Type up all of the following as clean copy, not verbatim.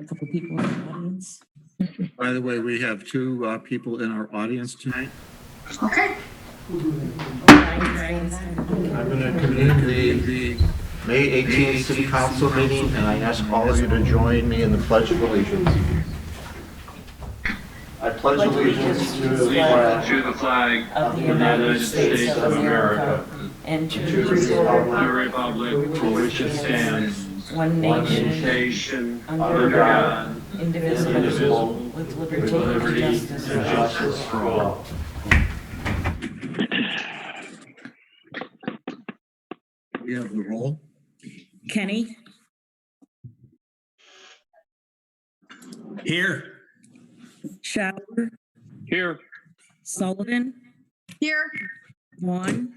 couple people in the audience. By the way, we have two people in our audience tonight. Okay. I'm going to convene the May 18th City Council meeting, and I ask all of you to join me in the Pledge of Allegiance. I pledge allegiance to the flag Of the United States of America and to the republic for which it stands, one nation, under God, indivisible, with liberty and justice for all. We have the roll. Kenny? Here. Shower? Here. Sullivan? Here. Vaughn?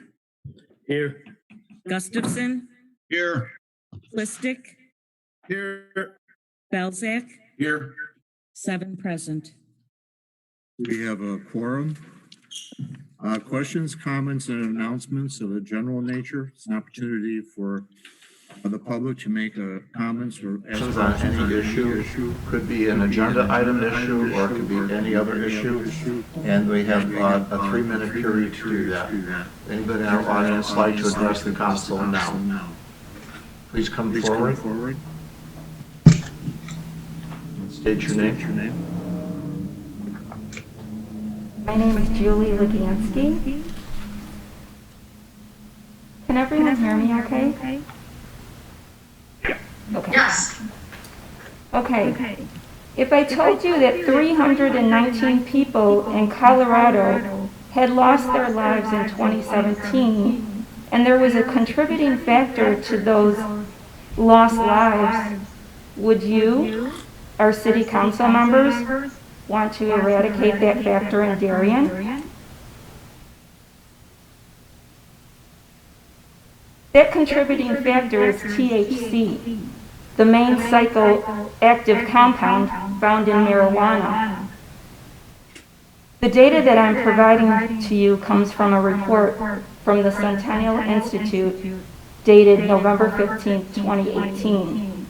Here. Gustafson? Here. Plistic? Here. Belzak? Here. 7 present. We have a quorum. Questions, comments, and announcements of a general nature. It's an opportunity for the public to make comments or ask questions on any issue. Could be an agenda item issue, or it could be any other issue. And we have a 3-minute period to do that. Anybody in our audience like to address the council now? Please come forward. State your name. My name is Julie Legansky. Can everyone hear me okay? Okay. Yes. Okay. If I told you that 319 people in Colorado had lost their lives in 2017, and there was a contributing factor to those lost lives, would you, our city council members, want to eradicate that factor in Darien? That contributing factor is THC, the main psychoactive compound found in marijuana. The data that I'm providing to you comes from a report from the Centennial Institute dated November 15, 2018.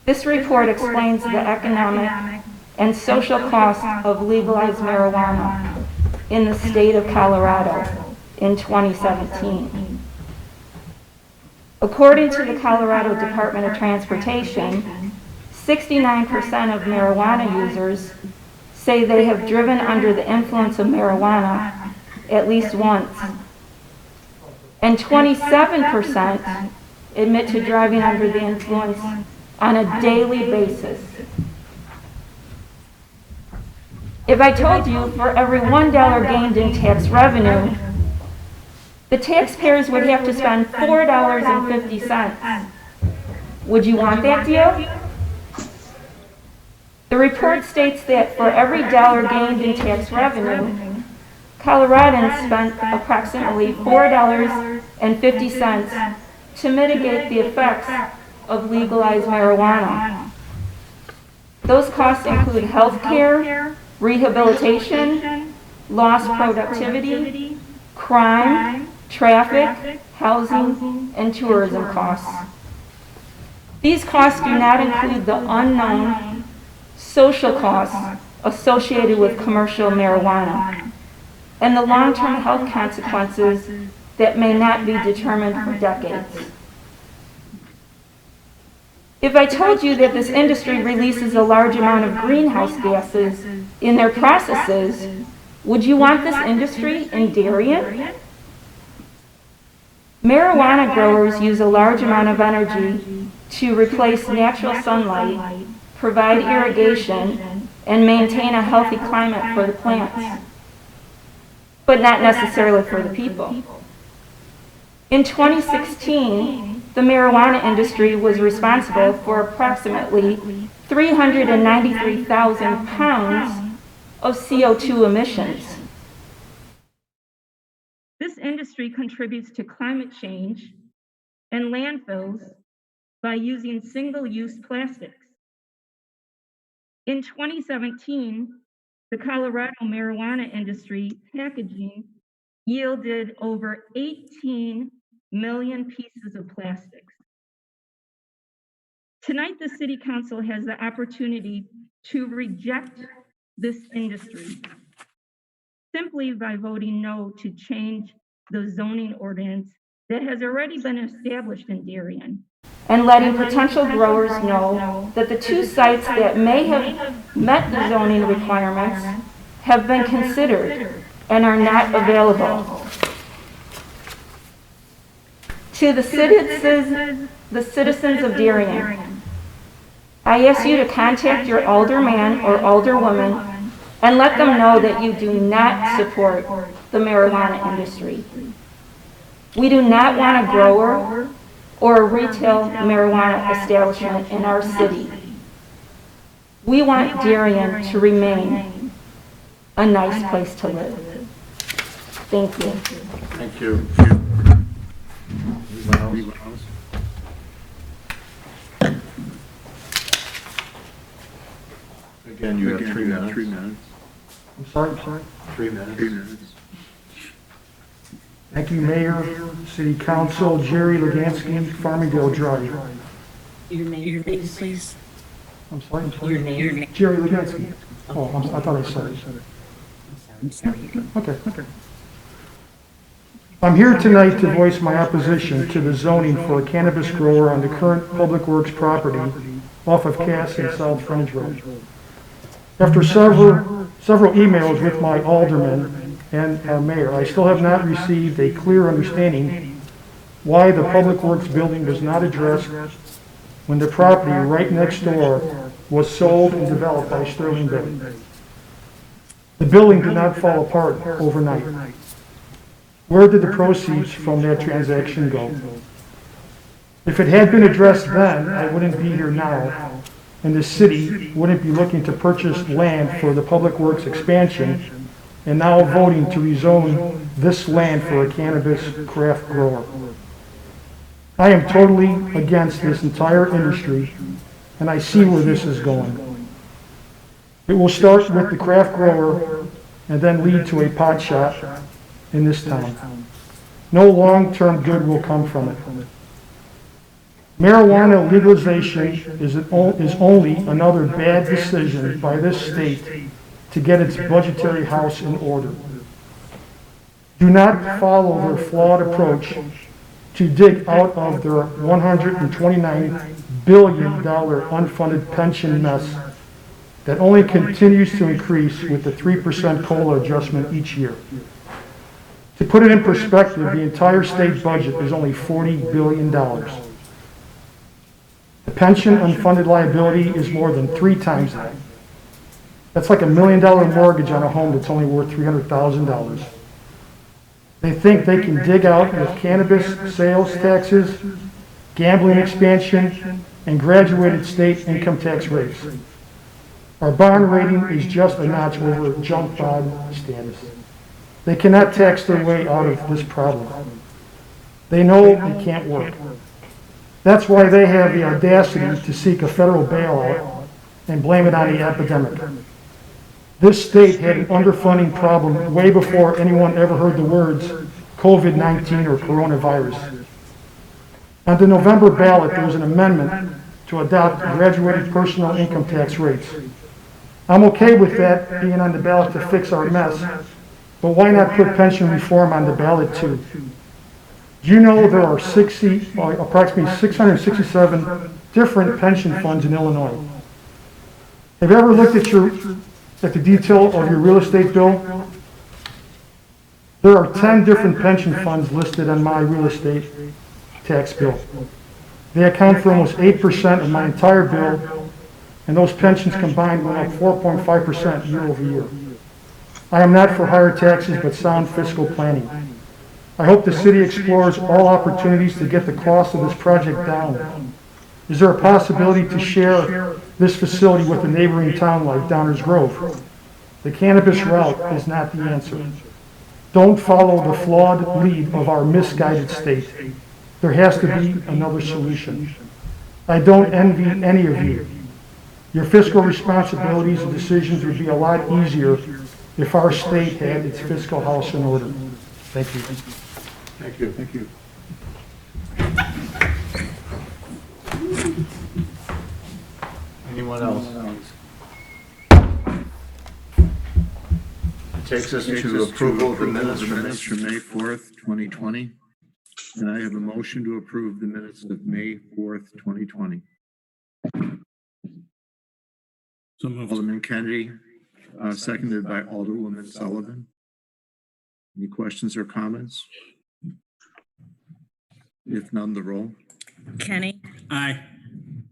This report explains the economic and social costs of legalized marijuana in the state of Colorado in 2017. According to the Colorado Department of Transportation, 69% of marijuana users say they have driven under the influence of marijuana at least once, and 27% admit to driving under the influence on a daily basis. If I told you for every $1 gained in tax revenue, the taxpayers would have to spend $4.50. Would you want that deal? The report states that for every dollar gained in tax revenue, Coloradans spent approximately $4.50 to mitigate the effects of legalized marijuana. Those costs include health care, rehabilitation, lost productivity, crime, traffic, housing, and tourism costs. These costs do not include the unknown social costs associated with commercial marijuana and the long-term health consequences that may not be determined for decades. If I told you that this industry releases a large amount of greenhouse gases in their processes, would you want this industry in Darien? Marijuana growers use a large amount of energy to replace natural sunlight, provide irrigation, and maintain a healthy climate for the plants, but not necessarily for the people. In 2016, the marijuana industry was responsible for approximately 393,000 pounds of CO2 emissions. This industry contributes to climate change and landfills by using single-use plastics. In 2017, the Colorado marijuana industry packaging yielded over 18 million pieces of plastics. Tonight, the City Council has the opportunity to reject this industry simply by voting no to change the zoning ordinance that has already been established in Darien, and letting potential growers know that the two sites that may have met the zoning requirements have been considered and are not available. To the citizens of Darien, I ask you to contact your alderman or alderwoman and let them know that you do not support the marijuana industry. We do not want a grower or a retail marijuana establishment in our city. We want Darien to remain a nice place to live. Thank you. Thank you. Anyone else? Again, you have 3 minutes. 3 minutes. I'm sorry. 3 minutes. 3 minutes. Thank you, Mayor, City Council, Jerry Lugansky, Farmingdale Drive. Your name, please. I'm sorry. Your name. Jerry Lugansky. Oh, I thought I said it. I'm sorry. Okay. I'm here tonight to voice my opposition to the zoning for a cannabis grower on the current Public Works property off of Cass and South Fringe Road. After several emails with my alderman and our mayor, I still have not received a clear understanding why the Public Works building was not addressed when the property right next door was sold and developed by Sterling Bay. The building did not fall apart overnight. Where did the proceeds from that transaction go? If it had been addressed then, I wouldn't be here now, and the city wouldn't be looking to purchase land for the Public Works expansion and now voting to rezone this land for a cannabis craft grower. I am totally against this entire industry, and I see where this is going. It will start with the craft grower and then lead to a pot shop in this town. No long-term good will come from it. Marijuana legalization is only another bad decision by this state to get its budgetary house in order. Do not follow their flawed approach to dig out of their $129 billion unfunded pension mess that only continues to increase with the 3% COLA adjustment each year. To put it in perspective, the entire state budget is only $40 billion. The pension unfunded liability is more than 3 times that. That's like $1 million mortgage on a home that's only worth $300,000. They think they can dig out with cannabis sales taxes, gambling expansion, and graduated state income tax rates. Our bond rating is just a notch over junk bond status. They cannot tax their way out of this problem. They know it can't work. That's why they have the audacity to seek a federal bailout and blame it on the epidemic. This state had an underfunding problem way before anyone ever heard the words COVID-19 or coronavirus. On the November ballot, there was an amendment to adopt graduated personal income tax rates. I'm okay with that being on the ballot to fix our mess, but why not put pension reform on the ballot too? Do you know there are approximately 667 different pension funds in Illinois? Have you ever looked at the detail of your real estate bill? There are 10 different pension funds listed on my real estate tax bill. They account for almost 8% of my entire bill, and those pensions combined went up 4.5% year over year. I am not for higher taxes, but sound fiscal planning. I hope the city explores all opportunities to get the cost of this project down. Is there a possibility to share this facility with a neighboring town like Downers Grove? The cannabis route is not the answer. Don't follow the flawed lead of our misguided state. There has to be another solution. I don't envy any of you. Your fiscal responsibilities and decisions would be a lot easier if our state had its fiscal house in order. Thank you. Thank you. Thank you. Anyone else? Takes us to approval of the minutes from May 4th, 2020. And I have a motion to approve the minutes of May 4th, 2020. So moved. Alderman Kennedy, seconded by Alderwoman Sullivan. Any questions or comments? If none, the roll. Kenny, Aye.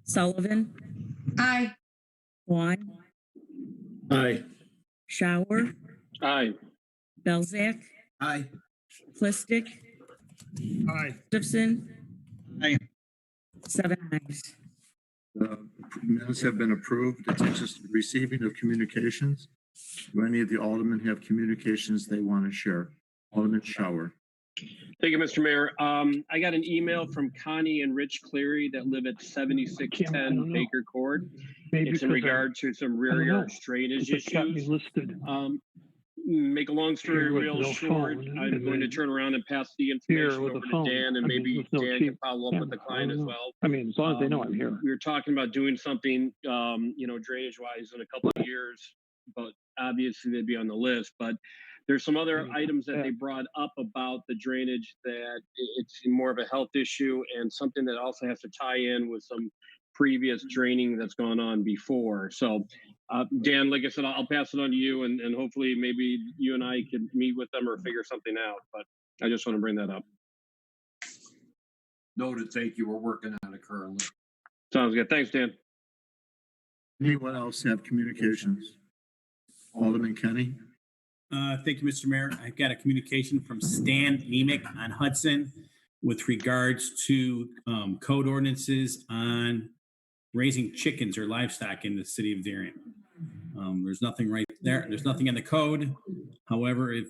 Sullivan, Aye. Vaughn, Aye. Shower, Aye. Belzak, Aye. Plistic, Aye. Gibson. Aye. 7 ayes. The minutes have been approved. It takes us to receiving of communications. Do any of the aldermen have communications they want to share? Alderman Shower. Thank you, Mr. Mayor. I got an email from Connie and Rich Cleary that live at 7610 Baker Court. It's in regard to some rear yard drainage issues. Make a long story real short, I'm going to turn around and pass the information over to Dan, and maybe Dan can follow up with the client as well. I mean, as long as they know I'm here. We were talking about doing something, drainage wise in a couple of years, but obviously they'd be on the list. But there's some other items that they brought up about the drainage that it's more of a health issue and something that also has to tie in with some previous draining that's gone on before. So Dan, like I said, I'll pass it on to you, and hopefully maybe you and I can meet with them or figure something out. But I just want to bring that up. Noted, thank you. We're working on it currently. Sounds good. Thanks, Dan. Anyone else have communications? Alderman Kenny. Thank you, Mr. Mayor. I've got a communication from Stan Nemick on Hudson with regards to code ordinances on raising chickens or livestock in the city of Darien. There's nothing right there. There's nothing in the code. However, if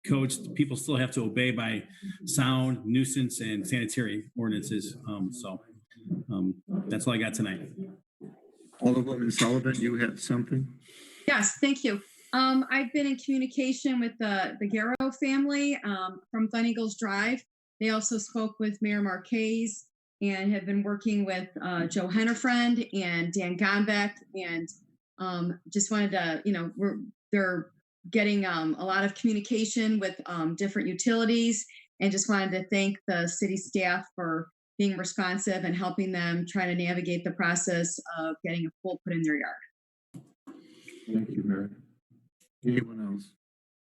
codes, people still have to obey by sound, nuisance, and sanitary ordinances. That's all I got tonight. Alderwoman Sullivan, you had something? Yes, thank you. I've been in communication with the Garrow family from Glen Eagles Drive. They also spoke with Mayor Marquez and have been working with Joe Hennefriend and Dan Gombeck, and just wanted to, they're getting a lot of communication with different utilities, and just wanted to thank the city staff for being responsive and helping them try to navigate the process of getting a pool put in their yard. Thank you, Mary. Anyone else?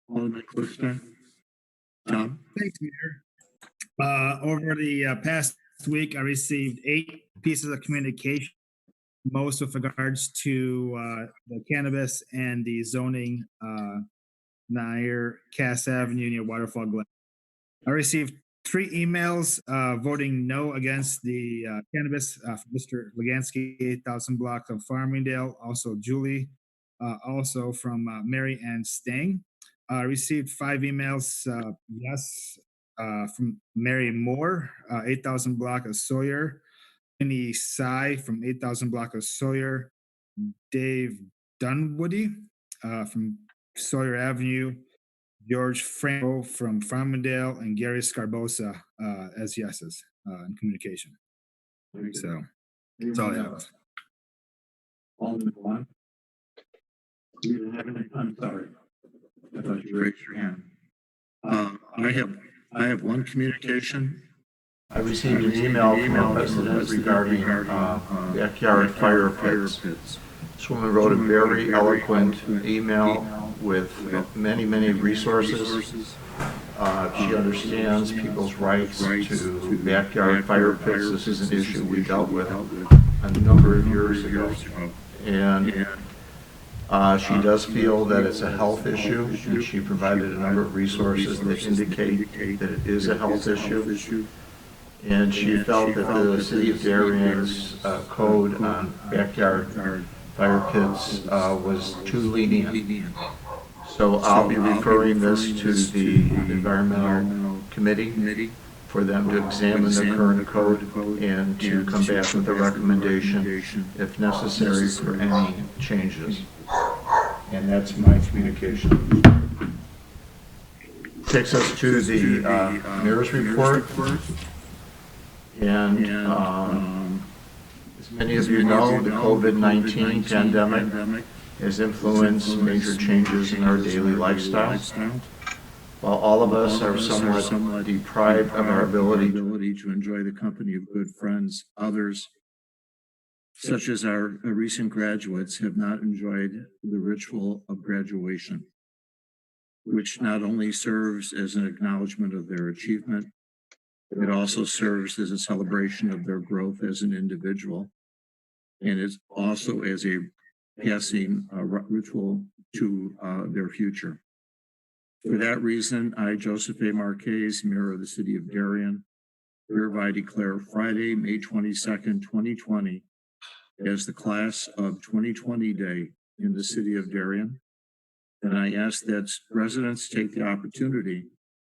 Alderman Clifton? Tom? Thanks, Mayor. Over the past week, I received 8 pieces of communication, most with regards to the cannabis and the zoning near Cass Avenue near Waterfall Glen. I received 3 emails voting no against the cannabis from Mr. Legansky, 8,000 block of Farmingdale, also Julie, also from Mary Ann Stang. I received 5 emails, yes, from Mary Moore, 8,000 block of Sawyer, Minnie Sy from 8,000 block of Sawyer, Dave Dunwoody from Sawyer Avenue, George Franco from Farmingdale, and Gary Scarbosa as yeses in communication. So that's all I have. Alderman Vaughn? You didn't have anything? I'm sorry. I thought you raised your hand. I have one communication. I received an email from our president regarding backyard fire pits. This woman wrote a very eloquent email with many, many resources. She understands people's rights to backyard fire pits. This is an issue we dealt with a number of years ago. And she does feel that it's a health issue, and she provided a number of resources that indicate that it is a health issue. And she felt that the city of Darien's code on backyard fire pits was too lenient. So I'll be referring this to the environmental committee for them to examine the current code and to come back with a recommendation, if necessary, for any changes. And that's my communication. Takes us to the mayor's report. And this Many of you know, the COVID-19 pandemic has influenced major changes in our daily lifestyle. While all of us are somewhat deprived of our ability to enjoy the company of good friends, others, such as our recent graduates, have not enjoyed the ritual of graduation, which not only serves as an acknowledgement of their achievement, it also serves as a celebration of their growth as an individual, and it's also as a passing ritual to their future. For that reason, I, Joseph A. Marquez, Mayor of the City of Darien, hereby declare Friday, May 22nd, 2020, as the Class of 2020 Day in the City of Darien. And I ask that residents take the opportunity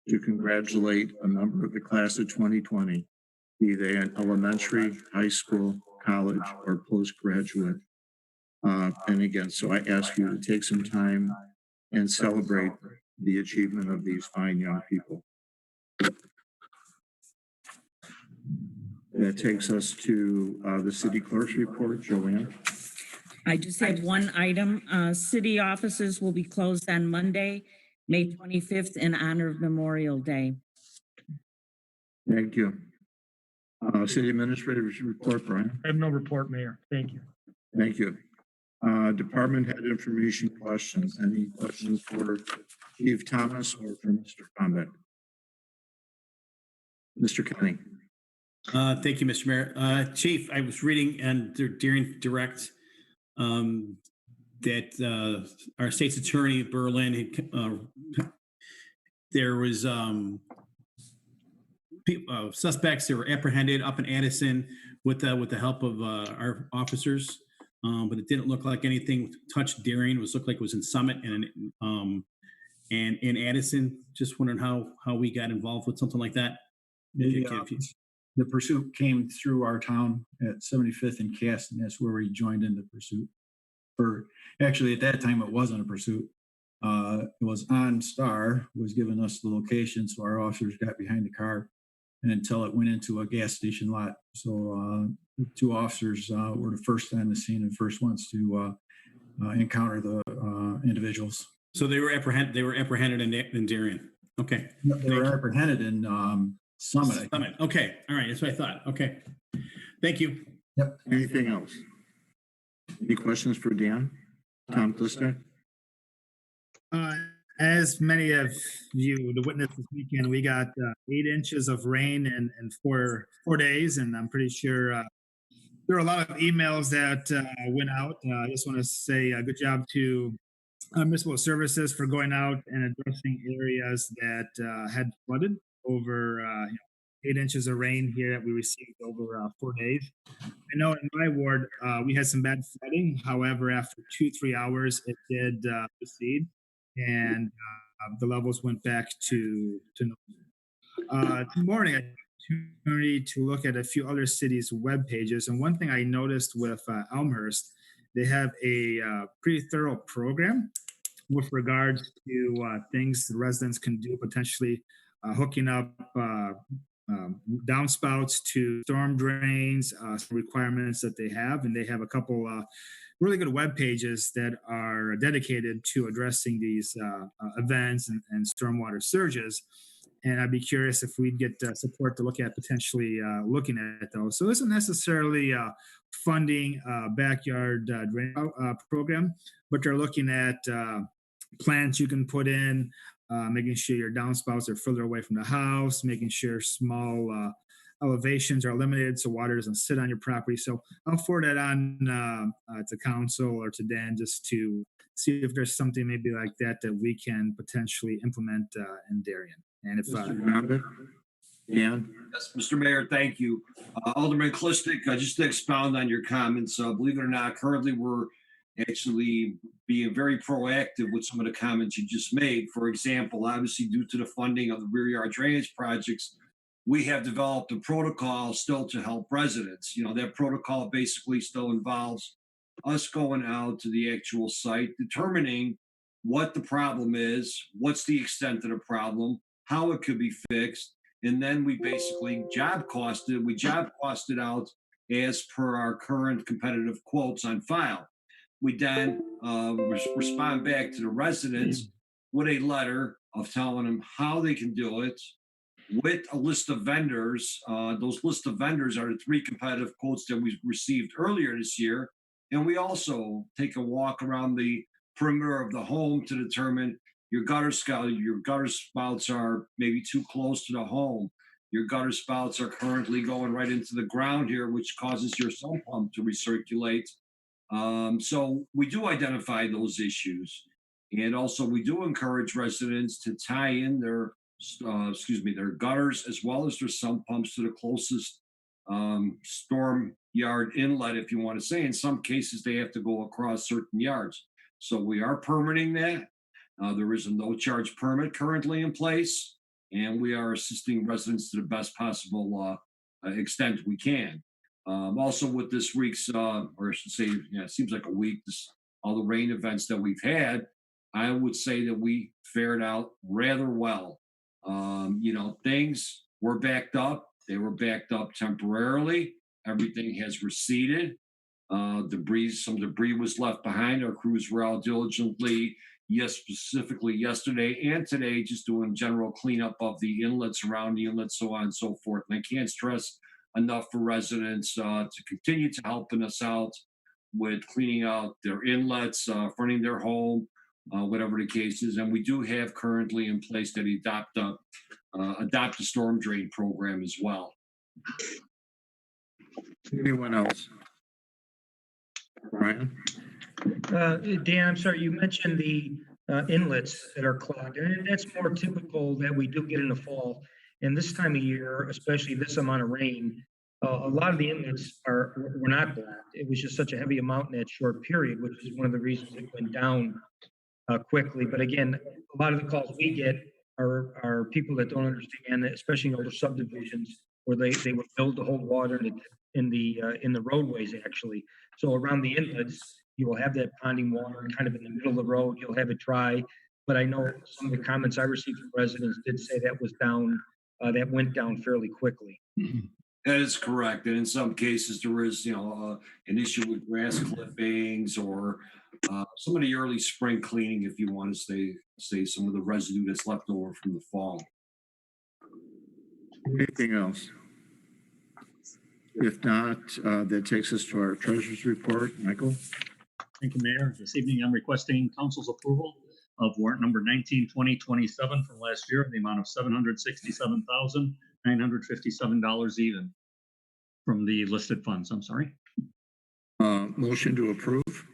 to congratulate a member of the Class of 2020, be they an elementary, high school, college, or postgraduate. And again, so I ask you to take some time and celebrate the achievement of these fine young people. That takes us to the city clerk's report. Joanne. I just have one item. City offices will be closed on Monday, May 25th, in honor of Memorial Day. Thank you. City administrator's report, Brian. I have no report, Mayor. Thank you. Thank you. Department head information questions. Any questions for Chief Thomas or for Mr. Combat? Mr. Kenny. Thank you, Mr. Mayor. Chief, I was reading in Darien Direct that our state's attorney, Berlin, there was suspects that were apprehended up in Addison with the help of our officers, but it didn't look like anything touched Darien. It looked like it was in Summit and in Addison. Just wondering how we got involved with something like that. The pursuit came through our town at 75th and Cass, and that's where we joined in the pursuit. Actually, at that time, it wasn't a pursuit. It was OnStar was giving us the location, so our officers got behind the car and until it went into a gas station lot. So two officers were the first on the scene and first ones to encounter the individuals. So they were apprehended. They were apprehended in Darien. Okay. They were apprehended in Summit. Summit. Okay. All right. That's what I thought. Okay. Thank you. Yep. Anything else? Any questions for Dan? Tom Klister? As many of you to witness this weekend, we got 8 inches of rain in 4 days, and I'm pretty sure there are a lot of emails that went out. I just want to say a good job to municipal services for going out and addressing areas that had flooded over 8 inches of rain here that we received over 4 days. I know in my ward, we had some bad flooding. However, after 2-3 hours, it did recede, and the levels went back to normal. This morning, I had an opportunity to look at a few other cities' web pages, and one thing I noticed with Elmhurst, they have a pretty thorough program with regards to things the residents can do, potentially hooking up downspouts to storm drains, requirements that they have. And they have a couple really good web pages that are dedicated to addressing these events and stormwater surges. And I'd be curious if we'd get support to look at potentially looking at those. So this isn't necessarily funding backyard drain program, but they're looking at plants you can put in, making sure your downspouts are further away from the house, making sure small elevations are eliminated so water doesn't sit on your property. So I'll forward that on to council or to Dan just to see if there's something maybe like that that we can potentially implement in Darien. And if Dan? Yes, Mr. Mayor, thank you. Alderman Klistic, just to expound on your comments, believe it or not, currently we're actually being very proactive with some of the comments you just made. For example, obviously due to the funding of the rear yard drainage projects, we have developed a protocol still to help residents. You know, that protocol basically still involves us going out to the actual site, determining what the problem is, what's the extent of the problem, how it could be fixed, and then we basically job costed out as per our current competitive quotes on file. We then respond back to the residents with a letter of telling them how they can do it with a list of vendors. Those list of vendors are the 3 competitive quotes that we received earlier this year. And we also take a walk around the perimeter of the home to determine your gutter spouts are maybe too close to the home. Your gutter spouts are currently going right into the ground here, which causes your sump pump to recirculate. So we do identify those issues. And also we do encourage residents to tie in their gutters as well as their sump pumps to the closest storm yard inlet, if you want to say. In some cases, they have to go across certain yards. So we are permitting that. There is a no charge permit currently in place, and we are assisting residents to the best possible extent we can. Also, with this week's, or I should say, it seems like a week, all the rain events that we've had, I would say that we fared out rather well. Things were backed up. They were backed up temporarily. Everything has receded. Some debris was left behind. Our crews were out diligently, specifically yesterday and today, just doing general cleanup of the inlets, around the inlets, so on and so forth. And I can't stress enough for residents to continue to helping us out with cleaning out their inlets, fronting their home, whatever the case is. And we do have currently in place that adopt a storm drain program as well. Anyone else? Brian? Dan, I'm sorry, you mentioned the inlets that are clogged, and that's more typical that we do get in the fall. And this time of year, especially this amount of rain, a lot of the inlets were not blocked. It was just such a heavy amount in that short period, which is one of the reasons it went down quickly. But again, a lot of the calls we get are people that don't understand, especially in older subdivisions, where they would build to hold water in the roadways actually. So around the inlets, you will have that ponding water kind of in the middle of the road. You'll have it dry. But I know some of the comments I received from residents did say that was down, that went down fairly quickly. That is correct. And in some cases, there is, an issue with grass clippings or some of the early spring cleaning, if you want to say some of the residue that's left over from the fall. Anything else? If not, that takes us to our treasurer's report. Michael? Thank you, Mayor. This evening, I'm requesting council's approval of warrant number 19/2027 from last year in the amount of $767,957 even from the listed funds. I'm sorry. Motion to approve.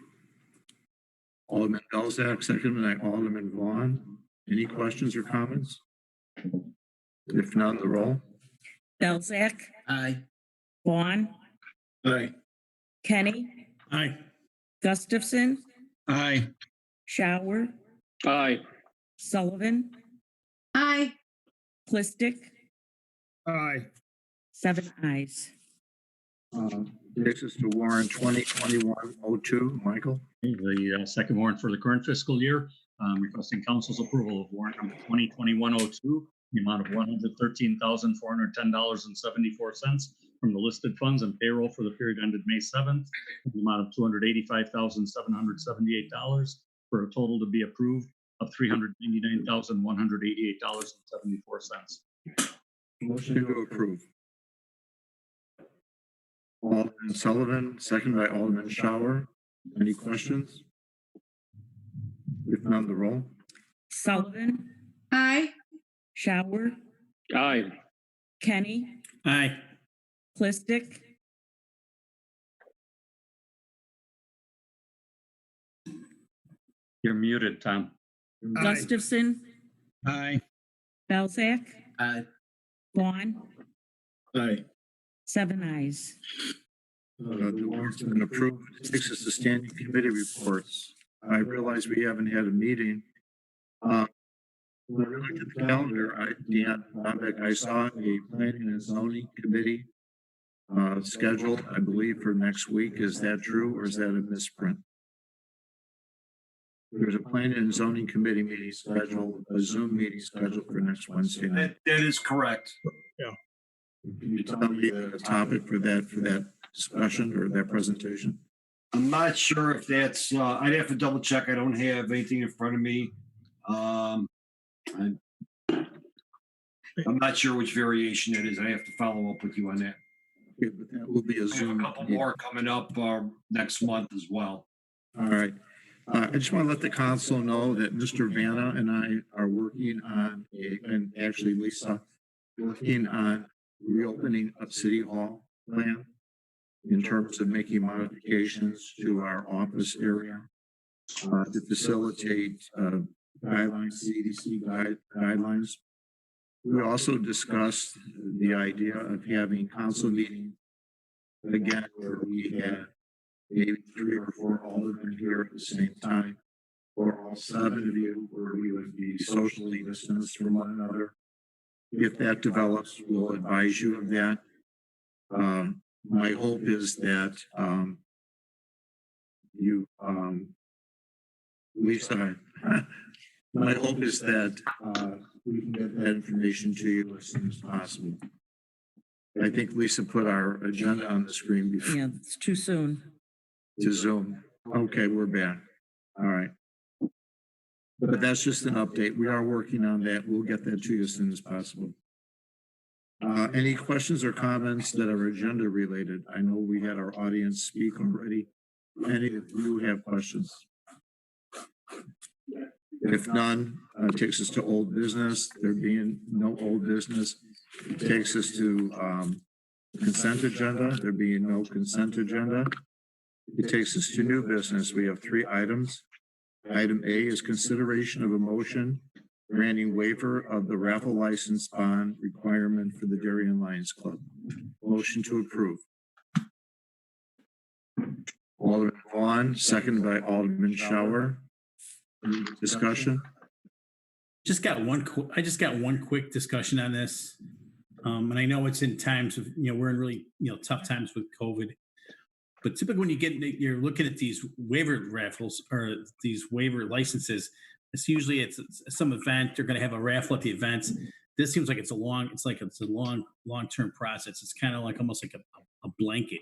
Alderman Belzak, second by Alderman Vaughn. Any questions or comments? If none, the roll. Belzak, Aye. Vaughn, Aye. Kenny, Aye. Gustafson, Aye. Shower, Aye. Sullivan, Aye. Clistic, Aye. 7 ayes. Takes us to warrant 2021-02. Michael? The second warrant for the current fiscal year, requesting council's approval of warrant number 2021-02, the amount of $113,410.74 from the listed funds and payroll for the period ended May 7th, the amount of $285,778 for a total to be approved of $399,188.74. Motion to approve. Alderman Sullivan, second by Alderman Shower. Any questions? If none, the roll. Sullivan, Aye. Shower, Aye. Kenny, Aye. Clistic, You're muted, Tom. Gustafson, Aye. Belzak, Aye. Vaughn, Aye. 7 ayes. The warrant's been approved. It takes us to standing committee reports. I realize we haven't had a meeting. When I looked at the calendar, I saw a planning and zoning committee scheduled, I believe, for next week. Is that true, or is that a misprint? There's a planning and zoning committee meeting scheduled, a Zoom meeting scheduled for next Wednesday night. That is correct. Can you tell me the topic for that discussion or that presentation? I'm not sure if that's, I'd have to double check. I don't have anything in front of me. I'm not sure which variation it is. I have to follow up with you on that. Okay, but that will be a I have a Zoom. couple more coming up next month as well. All right. I just want to let the council know that Mr. Vanna and I are working on and actually Lisa, working on reopening a city hall plan in terms of making modifications to our office area to facilitate guidelines, CDC guidelines. We also discussed the idea of having council meeting again where we had maybe 3 or 4 aldermen here at the same time, or all 7 of you, where we would be socially distanced from one another. If that develops, we'll advise you of that. My hope is that Lisa, my hope is that we can get that information to you as soon as possible. I think Lisa put our agenda on the screen before. Yeah, it's too soon. To Zoom. Okay, we're back. All right. But that's just an update. We are working on that. We'll get that to you as soon as possible. Any questions or comments that are agenda related? I know we had our audience speak already. Any of you have questions? If none, takes us to old business. There being no old business, it takes us to consent agenda. There being no consent agenda, it takes us to new business. We have 3 items. Item A is consideration of a motion granting waiver of the raffle license bond requirement for the Darien Lions Club. Motion to approve. Alderman Vaughn, seconded by Alderman Shower. Any discussion? I just got one quick discussion on this. And I know it's in times of, we're in really, tough times with COVID. But typically when you're looking at these waiver raffles or these waiver licenses, it's usually it's some event. They're going to have a raffle at the event. This seems like it's a long-term process. It's kind of like almost like a blanket,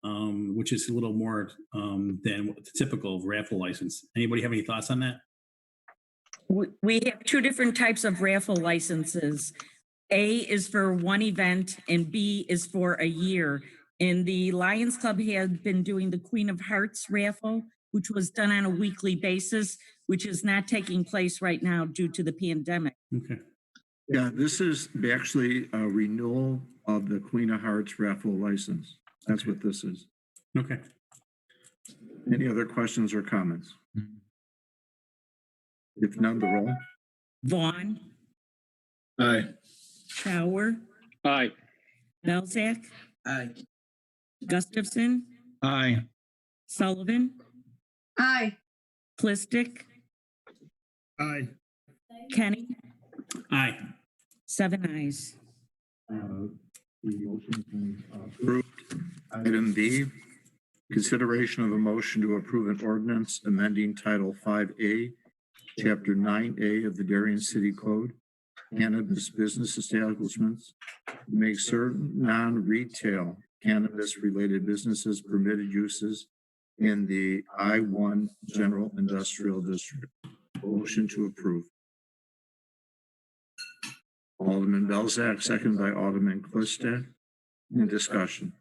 which is a little more than the typical raffle license. Anybody have any thoughts on that? We have 2 different types of raffle licenses. A is for one event and B is for a year. And the Lions Club had been doing the Queen of Hearts raffle, which was done on a weekly basis, which is not taking place right now due to the pandemic. Okay. Yeah, this is actually a renewal of the Queen of Hearts raffle license. That's what this is. Okay. Any other questions or comments? If none, the roll. Vaughn, Aye. Shower, Aye. Belzak, Aye. Gustafson, Aye. Sullivan, Aye. Clistic, Aye. Kenny, Aye. 7 ayes. The motion is approved. Item B, consideration of a motion to approve an ordinance amending Title 5A, Chapter 9A of the Darien City Code, cannabis business establishments, make certain non-retail cannabis-related businesses permitted uses in the I-1 General Industrial District. Motion to approve. Alderman Belzak, second by Alderman Clistic. In discussion.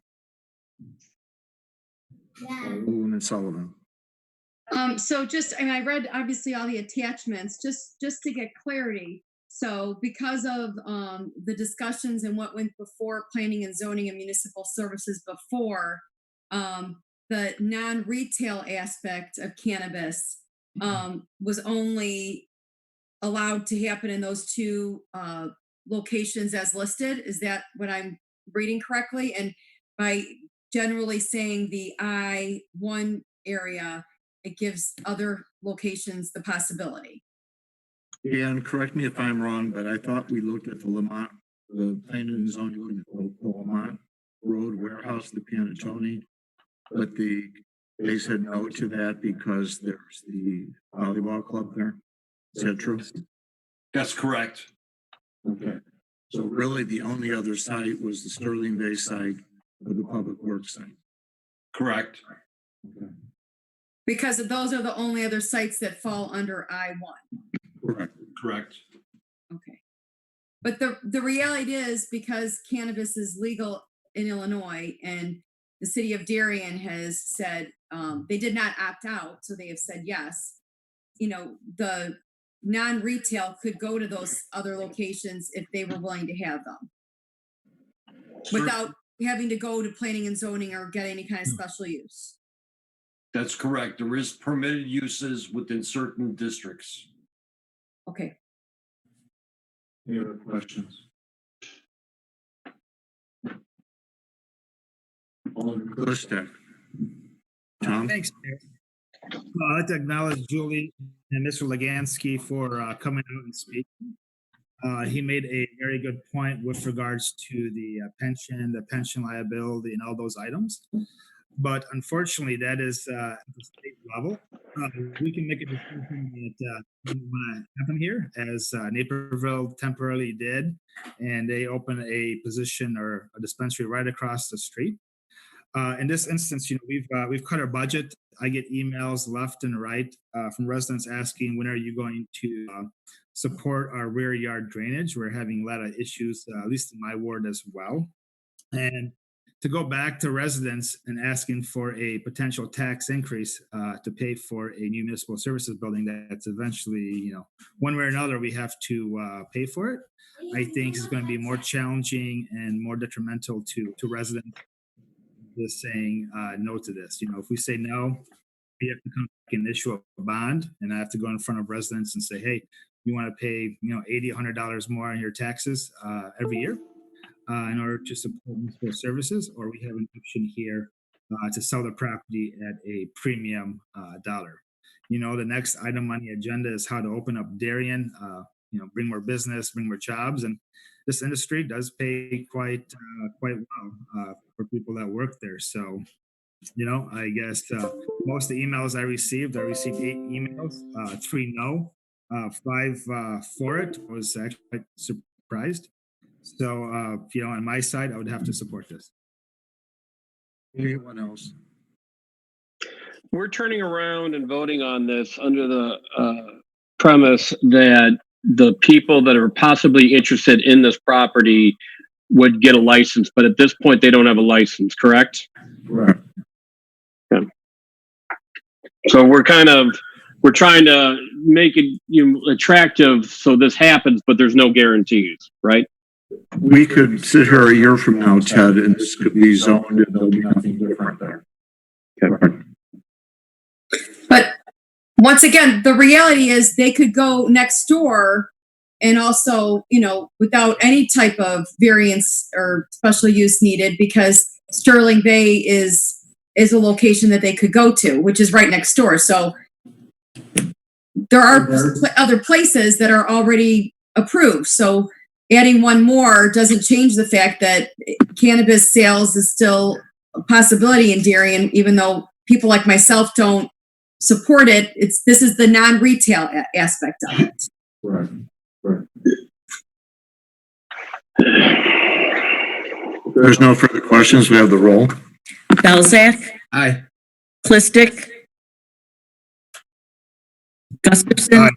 Alderman Sullivan. So just, I read obviously all the attachments, just to get clarity. So because of the discussions and what went before planning and zoning and municipal services before, the non-retail aspect of cannabis was only allowed to happen in those 2 locations as listed. Is that what I'm reading correctly? And by generally saying the I-1 area, it gives other locations the possibility. And correct me if I'm wrong, but I thought we looked at the Lamont, the planning and zoning, looked at the Lamont Road warehouse, the Pianatoni, but they said no to that because there's the volleyball club there. Is that true? That's correct. Okay. So really the only other site was the Sterling Bay site or the public works site. Correct. Because those are the only other sites that fall under I-1. Correct. Correct. Okay. But the reality is, because cannabis is legal in Illinois and the city of Darien has said, they did not opt out, so they have said yes. You know, the non-retail could go to those other locations if they were willing to have them, without having to go to planning and zoning or get any kind of special use. That's correct. There is permitted uses within certain districts. Okay. Any other questions? Alderman Clistek. Tom? Thanks, Mayor. I'd like to acknowledge Julie and Mr. Legansky for coming out and speaking. He made a very good point with regards to the pension liability, and all those items. But unfortunately, that is at the state level. We can make a decision that doesn't want to happen here, as Naperville temporarily did, and they opened a position or a dispensary right across the street. In this instance, you know, we've cut our budget. I get emails left and right from residents asking, when are you going to support our rear yard drainage? We're having a lot of issues, at least in my ward as well. And to go back to residents and asking for a potential tax increase to pay for a new municipal services building that's eventually, you know, one way or another, we have to pay for it, I think is going to be more challenging and more detrimental to residents. Just saying no to this. You know, if we say no, we have to come back and issue a bond, and I have to go in front of residents and say, hey, you want to pay, you know, $80, $100 more on your taxes every year in order to support municipal services, or we have an option here to sell the property at a premium dollar. You know, the next item on the agenda is how to open up Darien, you know, bring more business, bring more jobs, and this industry does pay quite well for people that work there. So, you know, I guess most of the emails I received 8 emails, 3 no, 5 for it. I was actually quite surprised. So, you know, on my side, I would have to support this. Anyone else? We're turning around and voting on this under the premise that the people that are possibly interested in this property would get a license, but at this point they don't have a license, correct? Correct. Yeah. So we're trying to make it, you know, attractive so this happens, but there's no guarantees, right? We could sit here a year from now, Ted, and this could be zoned and there'll be nothing different there. Okay. But once again, the reality is they could go next door and also, you know, without any type of variance or special use needed, because Sterling Bay is a location that they could go to, which is right next door. So there are other places that are already approved. So adding one more doesn't change the fact that cannabis sales is still a possibility in Darien, even though people like myself don't support it. This is the non-retail aspect of it. Right. Right. There's no further questions. We have the roll. Belzak, Aye. Clistic, Gustafson,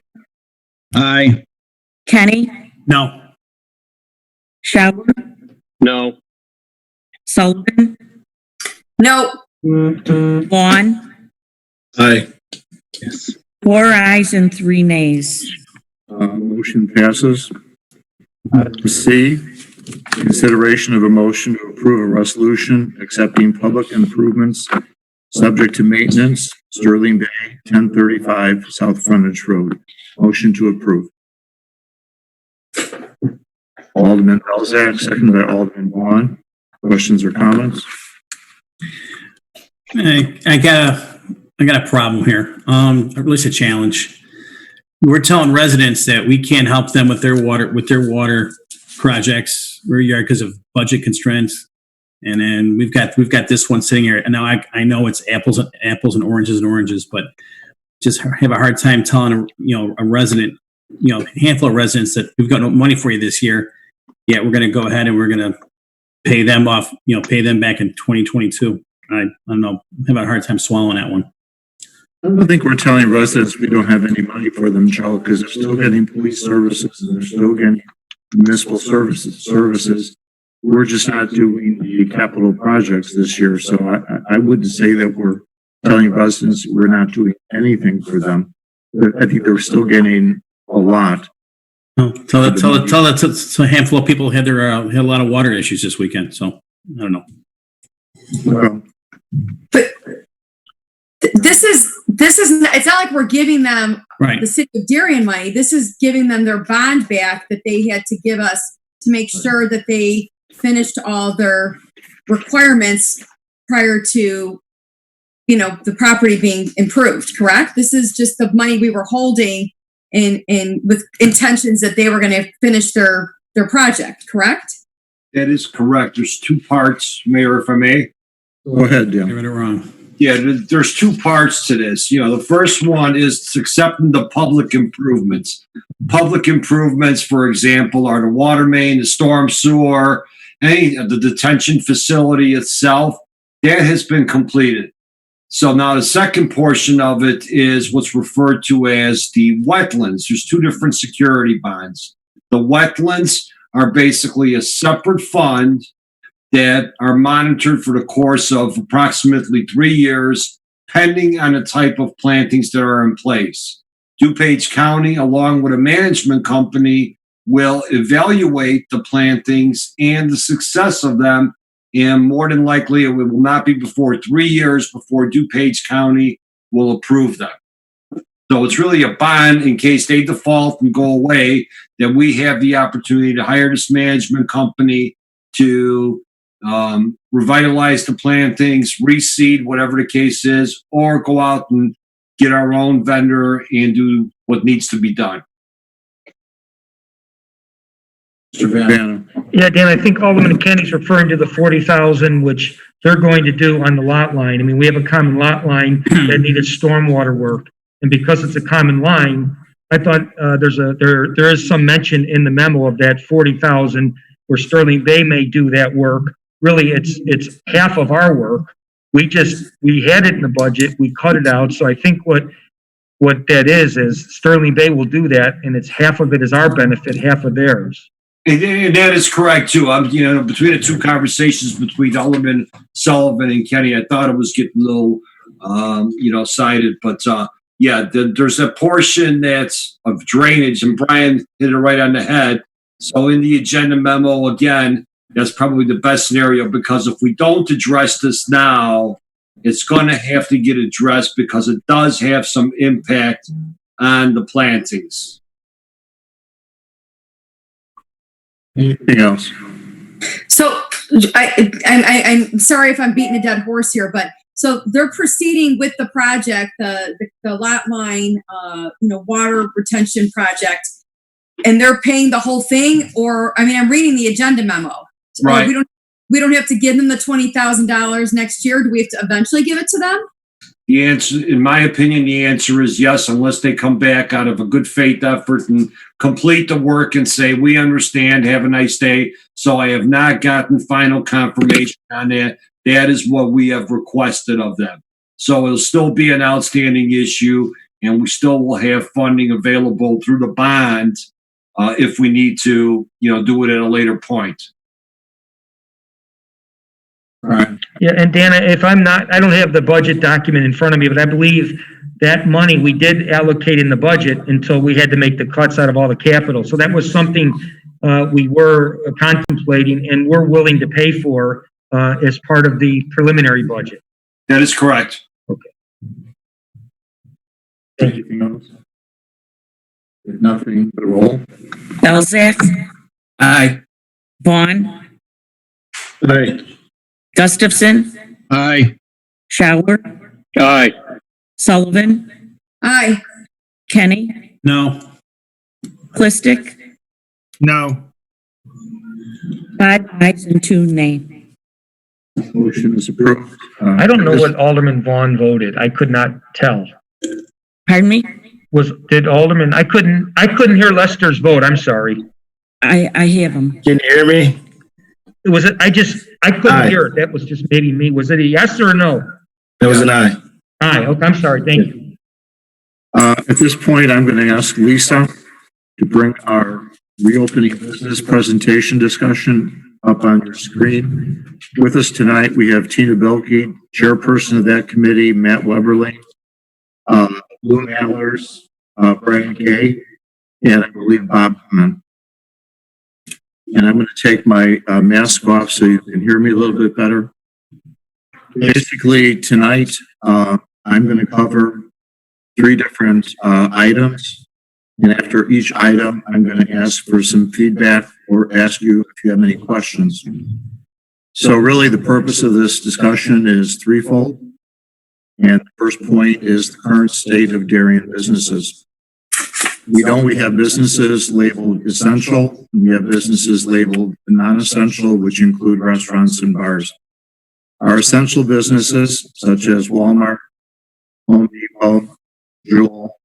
Aye. Kenny, No. Schauer, No. Sullivan, No, Vaughn, Aye. Yes. 4 ayes and 3 nays. Motion passes. C, consideration of a motion to approve a resolution accepting public improvements subject to maintenance, Sterling Bay, 1035 South Frontage Road. Motion to approve. Alderman Belzak, seconded by Alderman Vaughn. Questions or comments? I got a problem here. At least a challenge. We're telling residents that we can't help them with their water projects, rear yard, because of budget constraints. And then we've got this one sitting here. And now I know it's apples and oranges, but just have a hard time telling a resident, a handful of residents that we've got no money for you this year. Yeah, we're going to go ahead and we're going to pay them off, pay them back in 2022. I don't know, I'm having a hard time swallowing that one. I don't think we're telling residents we don't have any money for them, Joe, because they're still getting police services and they're still getting municipal services. We're just not doing the capital projects this year. So I wouldn't say that we're telling residents we're not doing anything for them. But I think they're still getting a lot. Oh, tell that a handful of people had had a lot of water issues this weekend. So I don't know. Well, But this is it's not like we're giving them Right. the city of Darien money. This is giving them their bond back that they had to give us to make sure that they finished all their requirements prior to, the property being improved, correct? This is just the money we were holding in with intentions that they were going to finish their project, correct? That is correct. There's two parts, Mayor, if I may. go ahead, Dan. Get it wrong. Yeah, there's two parts to this. The first one is accepting the public improvements. Public improvements, for example, are the water main, the storm sewer, the detention facility itself. That has been completed. So now the second portion of it is what's referred to as the wetlands. There's two different security bonds. The wetlands are basically a separate fund that are monitored for the course of approximately 3 years, pending on the type of plantings that are in place. DuPage County, along with a management company, will evaluate the plantings and the success of them, and more than likely it will not be before 3 years before DuPage County will approve them. So it's really a bond in case they default and go away, that we have the opportunity to hire this management company to revitalize the plantings, reseed, whatever the case is, or go out and get our own vendor and do what needs to be done. Mr. Banner. Yeah, Dan, I think Alderman Kenny's referring to the 40,000, which they're going to do on the lot line. I mean, we have a common lot line that needed stormwater work. And because it's a common line, I thought there is some mention in the memo of that 40,000 where Sterling Bay may do that work. Really, it's half of our work. We had it in the budget, we cut it out. So I think what that is Sterling Bay will do that, and it's half of it is our benefit, half of theirs. And that is correct too. Between the two conversations between Alderman Sullivan and Kenny, I thought it was getting a little, sided. But there's a portion that's of drainage, and Brian hit it right on the head. So in the agenda memo, again, that's probably the best scenario, because if we don't address this now, it's going to have to get addressed because it does have some impact on the plantings. Anything else? So I'm sorry if I'm beating a dead horse here, but so they're proceeding with the project, the lot line, water retention project, and they're paying the whole thing. Or I'm reading the agenda memo. Right. We don't have to give them the $20,000 next year. Do we have to eventually give it to them? The answer, in my opinion, the answer is yes, unless they come back out of a good faith effort and complete the work and say, we understand, have a nice day. So I have not gotten final confirmation on that. That is what we have requested of them. So it'll still be an outstanding issue, and we still will have funding available through the bond if we need to, do it at a later point. All right. Yeah, and Dana, I don't have the budget document in front of me, but I believe that money we did allocate in the budget until we had to make the cuts out of all the capital. So that was something we were contemplating and we're willing to pay for as part of the preliminary budget. That is correct. Okay. Anything else? If nothing, the roll. Elzak, Aye. Vaughn, Aye. Gustafson, Aye. Shower, Aye. Sullivan, Aye. Kenny, No. Clistic, No. 5 ayes and 2 nay. Motion is approved. I don't know what Alderman Vaughn voted. I could not tell. Pardon me? Did Alderman, I couldn't hear Lester's vote. I'm sorry. I have them. Can you hear me? Was it, I couldn't Aye. hear it. That was just maybe me. Was it a yes or a no? That was an aye. Aye, okay, I'm sorry, thank you. At this point, I'm going to ask Lisa to bring our reopening business presentation discussion up on your screen. With us tonight, we have Tina Bilkey, chairperson of that committee, Matt Weberly, Lou Mallers, Brian Gay, and I believe Bob Hahn. And I'm going to take my mask off so you can hear me a little bit better. Basically, tonight, I'm going to cover 3 different items. And after each item, I'm going to ask for some feedback or ask you if you have any questions. So really, the purpose of this discussion is threefold. And the first point is the current state of Darien businesses. We have businesses labeled essential. We have businesses labeled non-essential, which include restaurants and bars. Our essential businesses, such as Walmart, Home Depot, Jewel,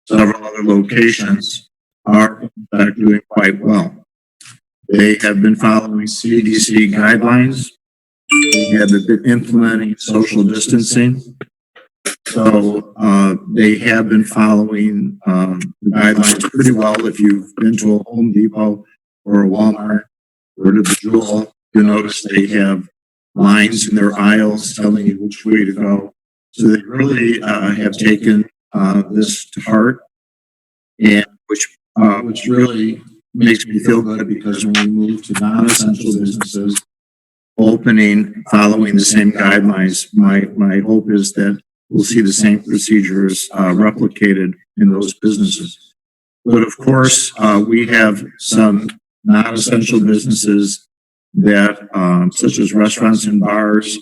several other locations, are in fact doing quite well. They have been following CDC guidelines. They have been implementing social distancing. So they have been following the guidelines pretty well. If you've been to a Home Depot or a Walmart or to the Jewel, you'll notice they have lines in their aisles telling you which way to go. So they really have taken this to heart, and which really makes me feel good, because when we move to non-essential businesses opening following the same guidelines, my hope is that we'll see the same procedures replicated in those businesses. But of course, we have some non-essential businesses that, such as restaurants and bars,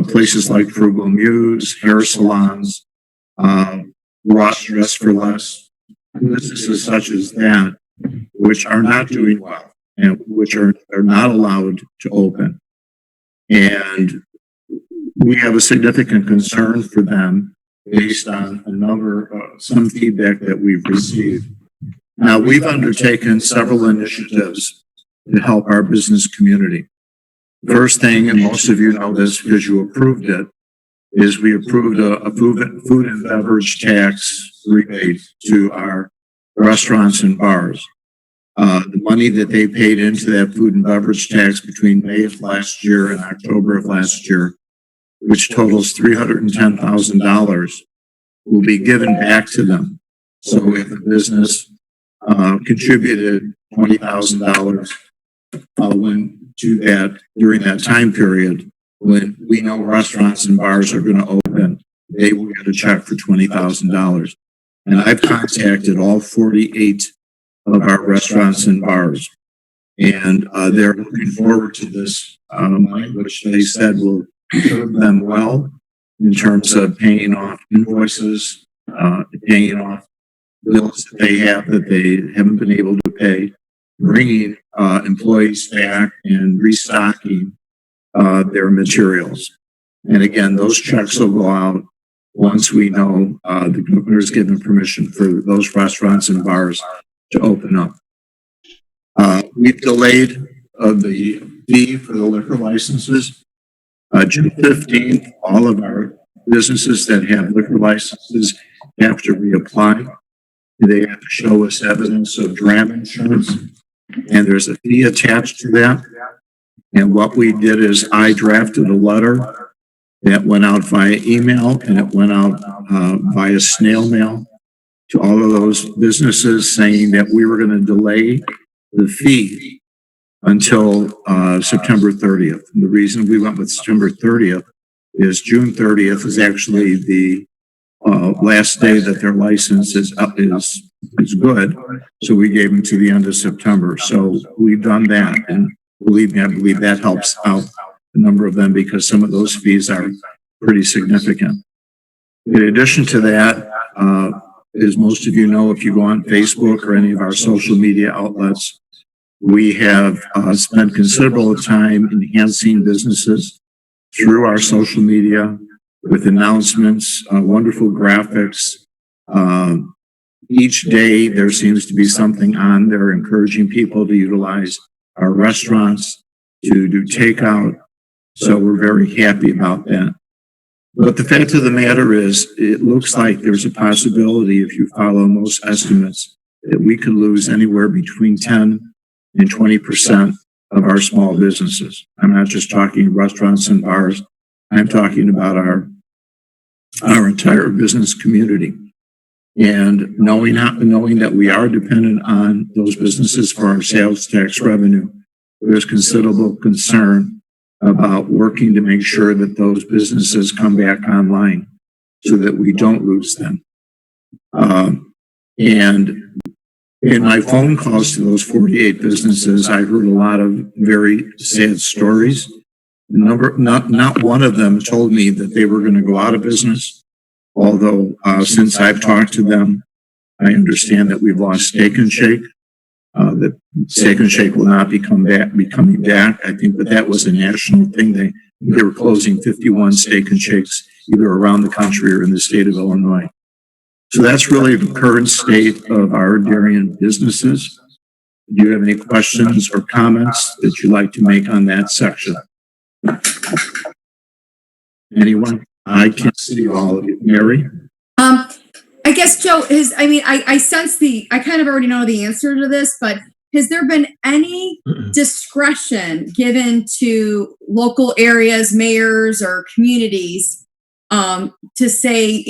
places like Frugal Muse, hair salons, Ross Dress for Less, businesses such as that, which are not doing well and which are not allowed to open. And we have a significant concern for them based on some feedback that we've received. Now, we've undertaken several initiatives to help our business community. First thing, and most of you know this because you approved it, is we approved a food and beverage tax rebate to our restaurants and bars. The money that they paid into that food and beverage tax between May of last year and October of last year, which totals $310,000, will be given back to them. So if a business contributed $20,000 to that during that time period, when we know restaurants and bars are going to open, they will get a check for $20,000. And I've contacted all 48 of our restaurants and bars, and they're looking forward to this money, which they said will serve them well in terms of paying off invoices, paying off bills that they haven't been able to pay, bringing employees back, and restocking their materials. And again, those checks will go out once we know the governor's given permission for those restaurants and bars to open up. We've delayed the fee for the liquor licenses. June 15th, all of our businesses that have liquor licenses have to reapply. They have to show us evidence of dram insurance, and there's a fee attached to that. And what we did is I drafted a letter that went out via email, and it went out via snail mail to all of those businesses, saying that we were going to delay the fee until September 30th. And the reason we went with September 30th is June 30th is actually the last day that their license is good. So we gave them to the end of September. So we've done that, and believe me, I believe that helps out a number of them, because some of those fees are pretty significant. In addition to that, as most of you know, if you go on Facebook or any of our social media outlets, we have spent considerable time enhancing businesses through our social media with announcements, wonderful graphics. Each day there seems to be something on there encouraging people to utilize our restaurants, to do takeout. So we're very happy about that. But the fact of the matter is, it looks like there's a possibility, if you follow most estimates, that we could lose anywhere between 10 and 20% of our small businesses. I'm not just talking restaurants and bars. I'm talking about our entire business community. And knowing that we are dependent on those businesses for our sales tax revenue, there's considerable concern about working to make sure that those businesses come back online so that we don't lose them. And in my phone calls to those 48 businesses, I heard a lot of very sad stories. Not one of them told me that they were going to go out of business. Although since I've talked to them, I understand that we've lost Steak and Shake. That Steak and Shake will not be coming back. I think that was a national thing. They were closing 51 Steak and Shakes either around the country or in the state of Illinois. So that's really the current state of our Darien businesses. Do you have any questions or comments that you'd like to make on that section? Anyone? I can't see all of you. Mary? I guess, Joe, I sense I kind of already know the answer to this, but has there been any discretion given to local areas, mayors, or communities to say,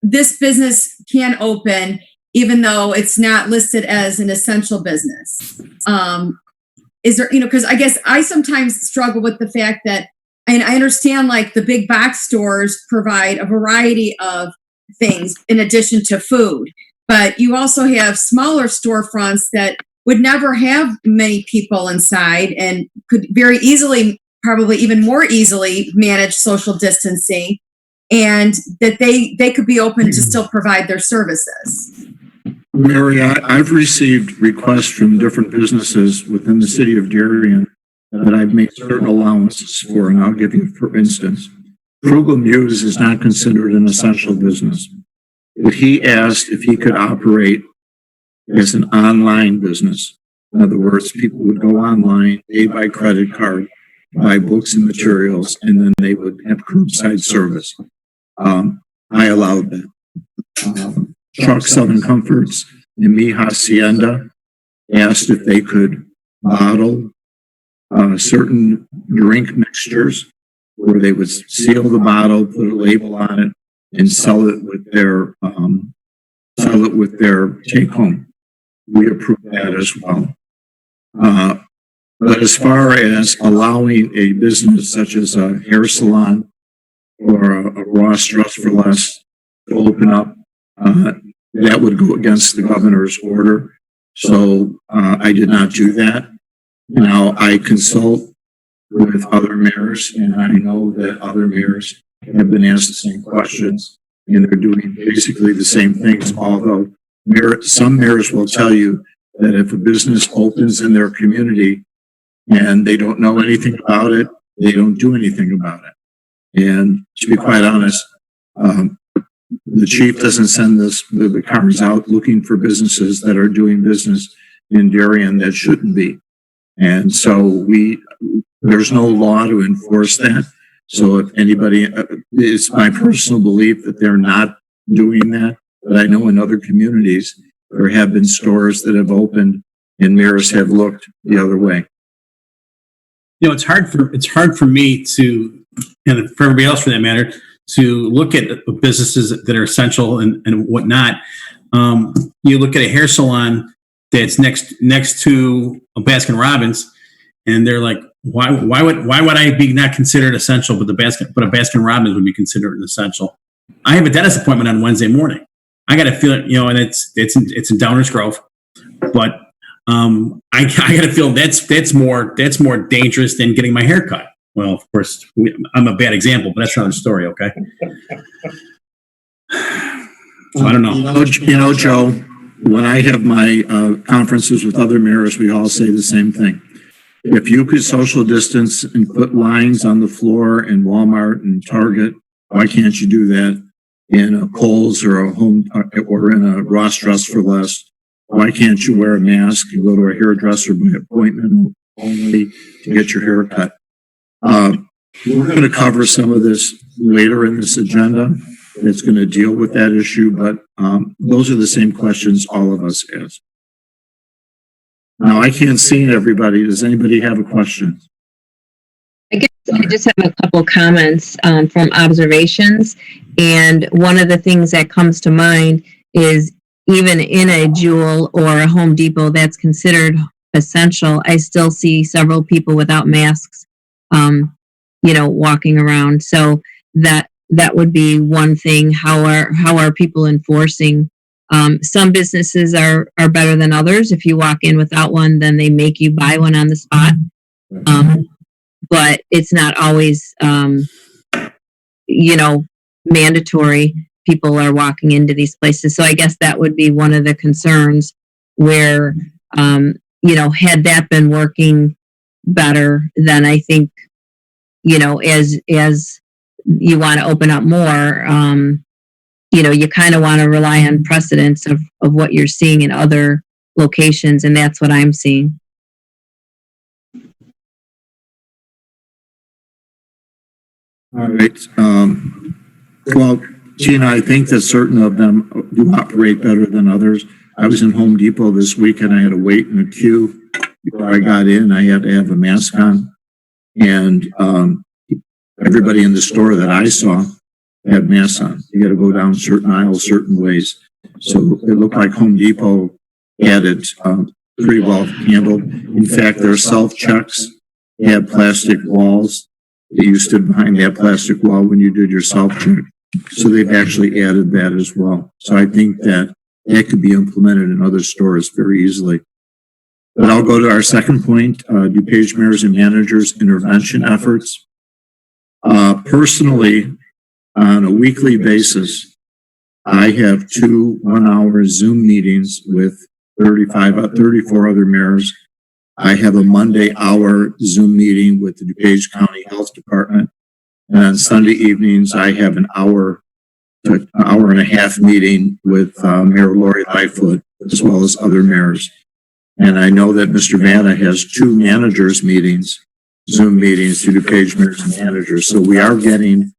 this business can open even though it's not listed as an essential business? Is there, because I guess I sometimes struggle with the fact that, and I understand like the big box stores provide a variety of things in addition to food, but you also have smaller storefronts that would never have many people inside and could very easily, probably even more easily, manage social distancing, and that they could be open to still provide their services. Mary, I've received requests from different businesses within the city of Darien that I've made certain allowances for, and I'll give you, for instance, Frugal Muse is not considered an essential business. But he asked if he could operate as an online business. In other words, people would go online, pay by credit card, buy books and materials, and then they would have curbside service. I allowed that. Truck Southern Comforts and Mi Hacienda asked if they could bottle certain drink mixtures where they would seal the bottle, put a label on it, and sell it with their take home. We approve that as well. But as far as allowing a business such as a hair salon or a Ross Dress for Less to open up, that would go against the governor's order. So I did not do that. Now I consult with other mayors, and I know that other mayors have been asked the same questions, and they're doing basically the same things. Although some mayors will tell you that if a business opens in their community and they don't know anything about it, they don't do anything about it. And to be quite honest, the chief doesn't send the cars out looking for businesses that are doing business in Darien that shouldn't be. And so there's no law to enforce that. So if anybody, it's my personal belief that they're not doing that. But I know in other communities, there have been stores that have opened and mayors have looked the other way. It's hard for me to, and for everybody else for that matter, to look at businesses that are essential and whatnot. You look at a hair salon that's next to a Baskin Robbins, and they're like, why would I be not considered essential, but a Baskin Robbins would be considered an essential? I have a dentist appointment on Wednesday morning. I got to feel it, and it's in Downers Grove, but I got to feel that's more dangerous than getting my hair cut. Well, of course, I'm a bad example, but that's another story. Okay. So I don't know. Joe, when I have my conferences with other mayors, we all say the same thing. If you could social distance and put lines on the floor in Walmart and Target, why can't you do that in a Kohl's or a home or in a Ross Dress for Less? Why can't you wear a mask and go to a hairdresser by appointment only to get your hair cut. We're going to cover some of this later in this agenda. It's going to deal with that issue, but those are the same questions all of us ask. Now, I can't see everybody. Does anybody have a question? I guess I just have a couple comments from observations. And one of the things that comes to mind is even in a Jewel or a Home Depot that's considered essential, I still see several people without masks, walking around. So that would be one thing. How are people enforcing? Some businesses are better than others. If you walk in without one, then they make you buy one on the spot. But it's not always, mandatory. People are walking into these places. So I guess that would be one of the concerns where, had that been working better, then I think, as you want to open up more, you kind of want to rely on precedents of what you're seeing in other locations. And that's what I'm seeing. All right. Well, Gina, I think that certain of them do operate better than others. I was in Home Depot this week and I had to wait in a queue before I got in. I had to have a mask on, and everybody in the store that I saw had masks on. You got to go down certain aisles, certain ways. So it looked like Home Depot had it pretty well handled. In fact, their self-checks had plastic walls that you stood behind that plastic wall when you did your self-check. So they've actually added that as well. So I think that could be implemented in other stores very easily. But I'll go to our second point, DuPage mayors and managers intervention efforts. Personally, on a weekly basis, I have 2 1-hour Zoom meetings with 34 other mayors. I have a Monday hour Zoom meeting with the DuPage County Health Department. And on Sunday evenings, I have an hour to an hour and a half meeting with Mayor Lori Lightfoot, as well as other mayors. And I know that Mr. Vanna has 2 managers meetings, Zoom meetings to DuPage mayors and managers. So we are getting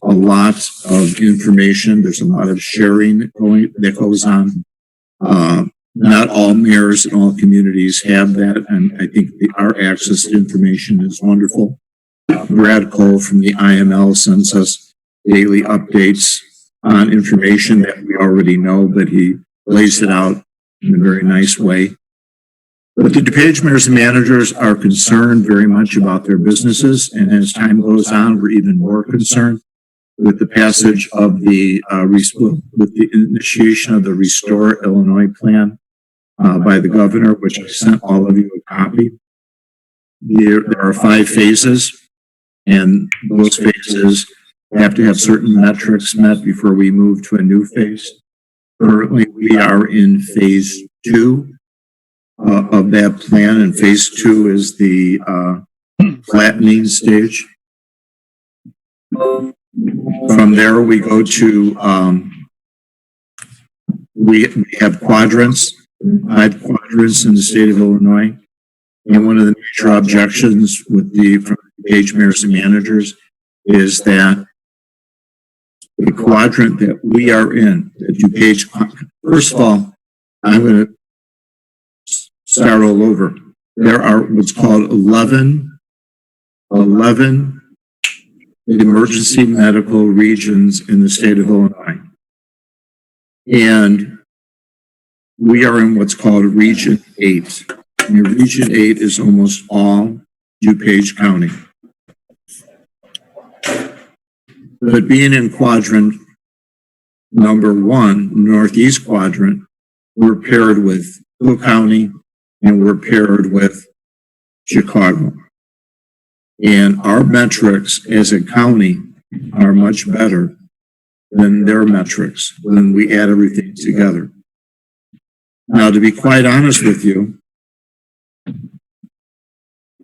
a lot of information. There's a lot of sharing that goes on. Not all mayors and all communities have that, and I think our access to information is wonderful. Brad Cole from the IML sends us daily updates on information that we already know, but he lays it out in a very nice way. But the DuPage mayors and managers are concerned very much about their businesses, and as time goes on, we're even more concerned with the passage of the with the initiation of the Restore Illinois plan by the governor, which I sent all of you a copy. There are 5 phases, and those phases have to have certain metrics met before we move to a new phase. Currently, we are in phase 2 of that plan, and phase 2 is the flattening stage. From there, we go to we have quadrants, 5 quadrants in the state of Illinois. And one of the major objections with from DuPage mayors and managers is that the quadrant that we are in, that DuPage, first of all, I'm going to start all over. There are what's called 11 emergency medical regions in the state of Illinois. And we are in what's called Region 8. And Region 8 is almost all DuPage County. But being in quadrant number 1, northeast quadrant, we're paired with Cook County and we're paired with Chicago. And our metrics as a county are much better than their metrics when we add everything together. Now, to be quite honest with you,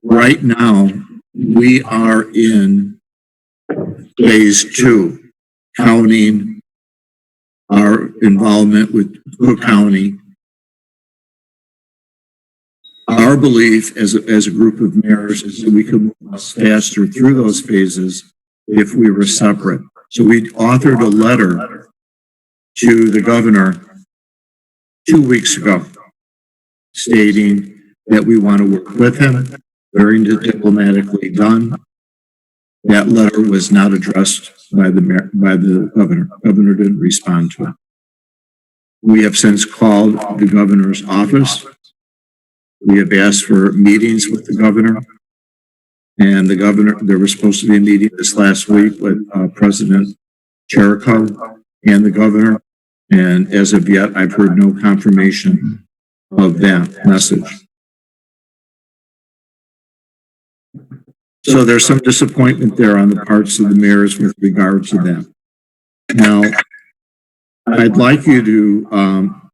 right now, we are in phase 2, counting our involvement with Cook County, Our belief as a group of mayors is that we could move faster through those phases if we were separate. So we authored a letter to the governor 2 weeks ago stating that we want to work with him, very diplomatically done. That letter was not addressed by the governor. Governor didn't respond to it. We have since called the governor's office. We have asked for meetings with the governor. And the governor, there was supposed to be a meeting this last week with President Jericho and the governor. And as of yet, I've heard no confirmation of that message. So there's some disappointment there on the parts of the mayors with regard to that. Now, I'd like you to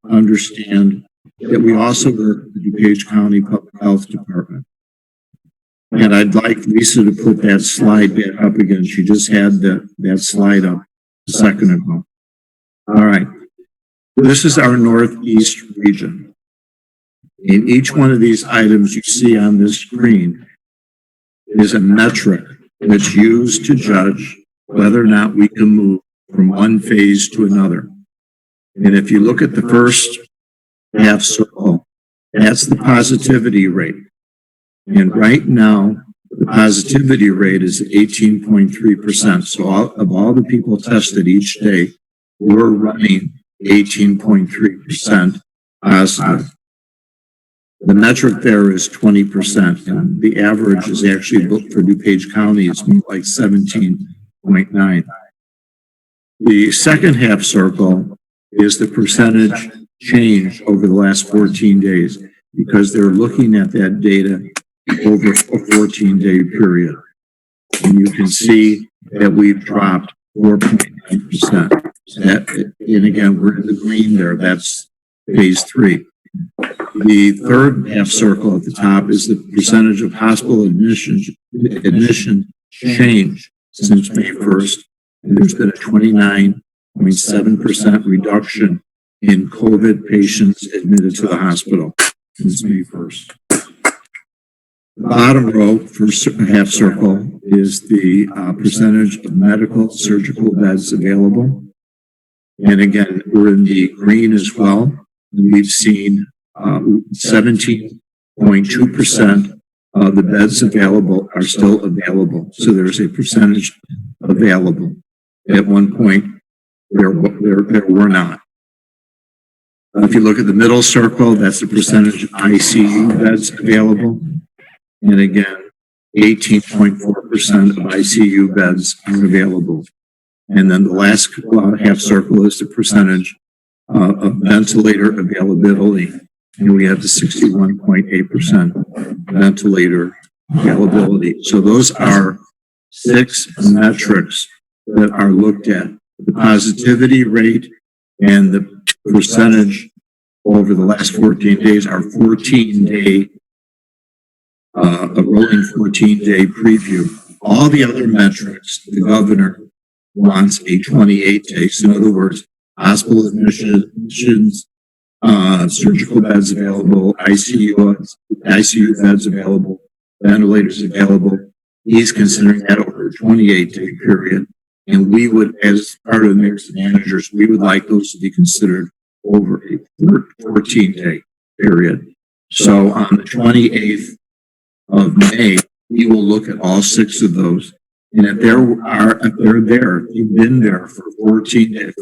understand that we also work with the DuPage County Public Health Department. And I'd like Lisa to put that slide back up again. She just had that slide up a second ago. All right. This is our Northeast region. In each one of these items you see on this screen is a metric that's used to judge whether or not we can move from one phase to another. And if you look at the first half circle, that's the positivity rate. And right now, the positivity rate is 18.3%. So of all the people tested each day, we're running 18.3% positive. The metric there is 20%, and the average is actually for DuPage County is more like 17.9. The second half circle is the percentage change over the last 14 days, because they're looking at that data over a 14-day period. And you can see that we've dropped 4.9%. And again, we're in the green there. That's phase 3. The third half circle at the top is the percentage of hospital admission change since May 1st. And there's been a 29.7% reduction in COVID patients admitted to the hospital since May 1st. The bottom row, first half circle, is the percentage of medical surgical beds available. And again, we're in the green as well. We've seen 17.2% of the beds available are still available. So there's a percentage available. At one point, there were not. If you look at the middle circle, that's the percentage of ICU beds available. And again, 18.4% of ICU beds are available. And then the last half circle is the percentage of ventilator availability. And we have the 61.8% ventilator availability. So those are 6 metrics that are looked at. The positivity rate and the percentage over the last 14 days are 14-day, a rolling 14-day preview. All the other metrics, the governor wants a 28-day. So in other words, hospital admissions, surgical beds available, ICU beds available, ventilators available. He's considering that over a 28-day period. And we would, as part of the mayor's managers, we would like those to be considered over a 14-day period. So on the 28th of May, we will look at all 6 of those. And if they've been there for 14 days,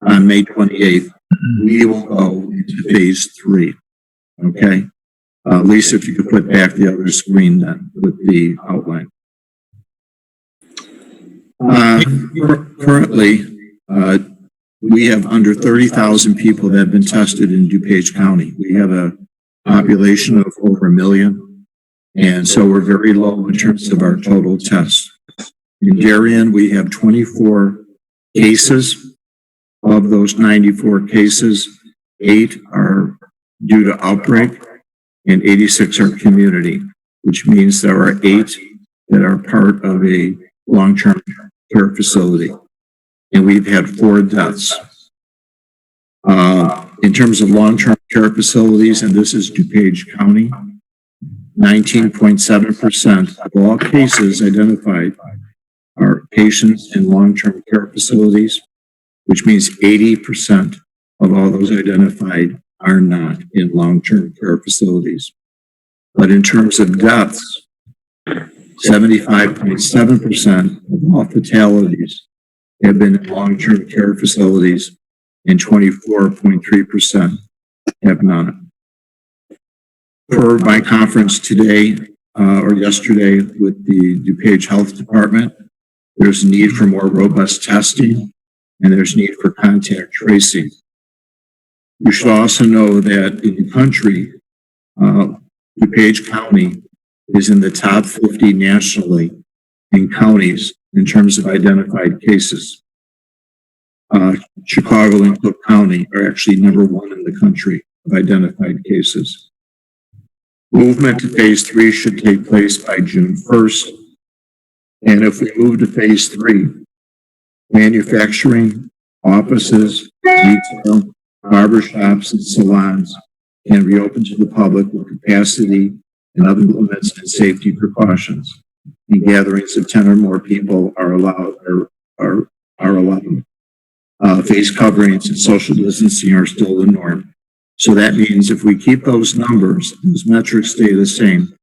on May 28th, we will go into phase 3. Okay. Lisa, if you could put back the other screen then with the outline. Currently, we have under 30,000 people that have been tested in DuPage County. We have a population of over 1 million. And so we're very low in terms of our total tests. In Darien, we have 24 cases. Of those 94 cases, 8 are due to outbreak and 86 are community, which means there are 8 that are part of a long-term care facility. And we've had 4 deaths. In terms of long-term care facilities, and this is DuPage County, 19.7% of all cases identified are patients in long-term care facilities, which means 80% of all those identified are not in long-term care facilities. But in terms of deaths, 75.7% of all fatalities have been in long-term care facilities and 24.3% have not. Per my conference today or yesterday with the DuPage Health Department, there's a need for more robust testing and there's need for contact tracing. You should also know that in the country, DuPage County is in the top 50 nationally in counties in terms of identified cases. Chicago and Cook County are actually number one in the country of identified cases. Movement to phase 3 should take place by June 1st. And if we move to phase 3, manufacturing, offices, retail, barbershops, and salons can reopen to the public with capacity and other limits and safety precautions. And gatherings of 10 or more people are allowed. Face coverings and social distancing are still the norm. So that means if we keep those numbers, those metrics stay the same,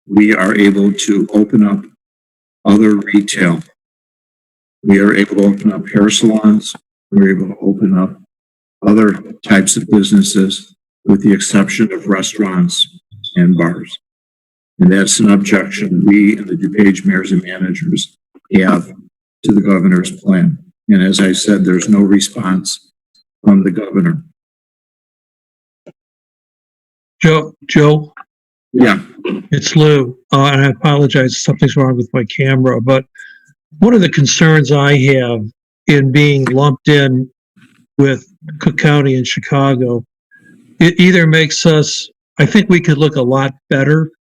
we are able to open up other retail. We are able to open up hair salons. We're able to open up other types of businesses with the exception of restaurants and bars. And that's an objection we and the DuPage mayors and managers have to the governor's plan. And as I said, there's no response from the governor. Joe, Yeah. it's Lou, and I apologize, something's wrong with my camera, but one of the concerns I have in being lumped in with Cook County and Chicago, it either makes us, I think we could look a lot better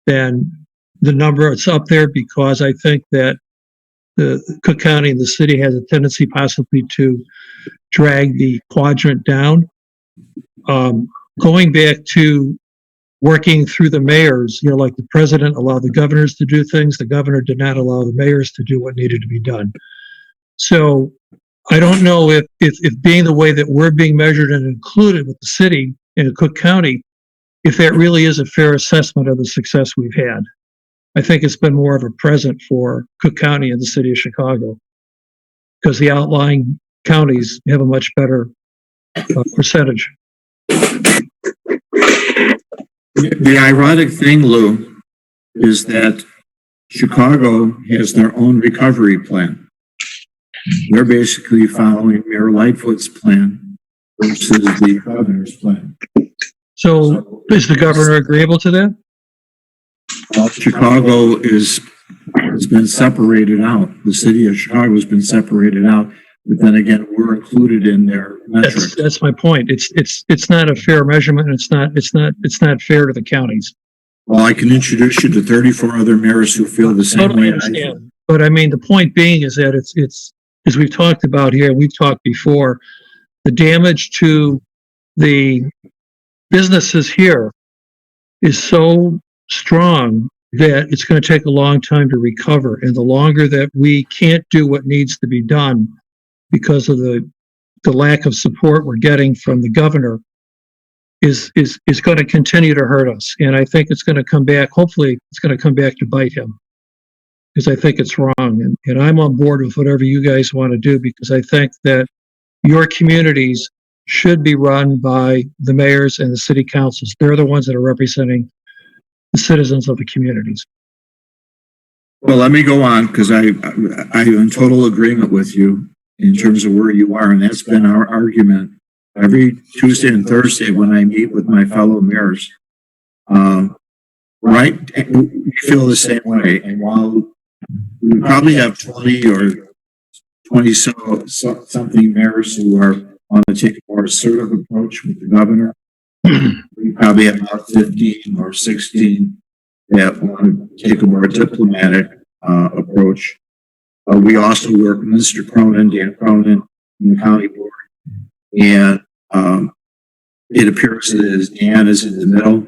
than the number that's up there, because I think that the Cook County and the city has a tendency possibly to drag the quadrant down. Going back to working through the mayors, like the president allowed the governors to do things, the governor did not allow the mayors to do what needed to be done. So I don't know if being the way that we're being measured and included with the city in Cook County, if that really is a fair assessment of the success we've had. I think it's been more of a present for Cook County and the city of Chicago, because the outlying counties have a much better percentage. The ironic thing, Lou, is that Chicago has their own recovery plan. They're basically following Mayor Lightfoot's plan versus the governor's plan. So is the governor agreeable to that? Well, Chicago has been separated out. The city of Chicago has been separated out, but then again, we're included in their metrics. That's my point. It's not a fair measurement. And it's not fair to the counties. Well, I can introduce you to 34 other mayors who feel the same Totally way. understand. But I mean, the point being is that it's as we've talked about here, we've talked before, the damage to the businesses here is so strong that it's going to take a long time to recover. And the longer that we can't do what needs to be done because of the lack of support we're getting from the governor is going to continue to hurt us. And I think it's going to come back. Hopefully it's going to come back to bite him, because I think it's wrong. And I'm on board with whatever you guys want to do, because I think that your communities should be run by the mayors and the city councils. They're the ones that are representing the citizens of the communities. Well, let me go on, because I'm in total agreement with you in terms of where you are. And that's been our argument every Tuesday and Thursday when I meet with my fellow mayors. Right? We feel the same way. And while we probably have 20 or 20 something mayors who want to take a more assertive approach with the governor, we probably have about 15 or 16 that want to take a more diplomatic approach. We also work with Mr. Cronin, Dan Cronin, in the county board. And it appears that Dan is in the middle.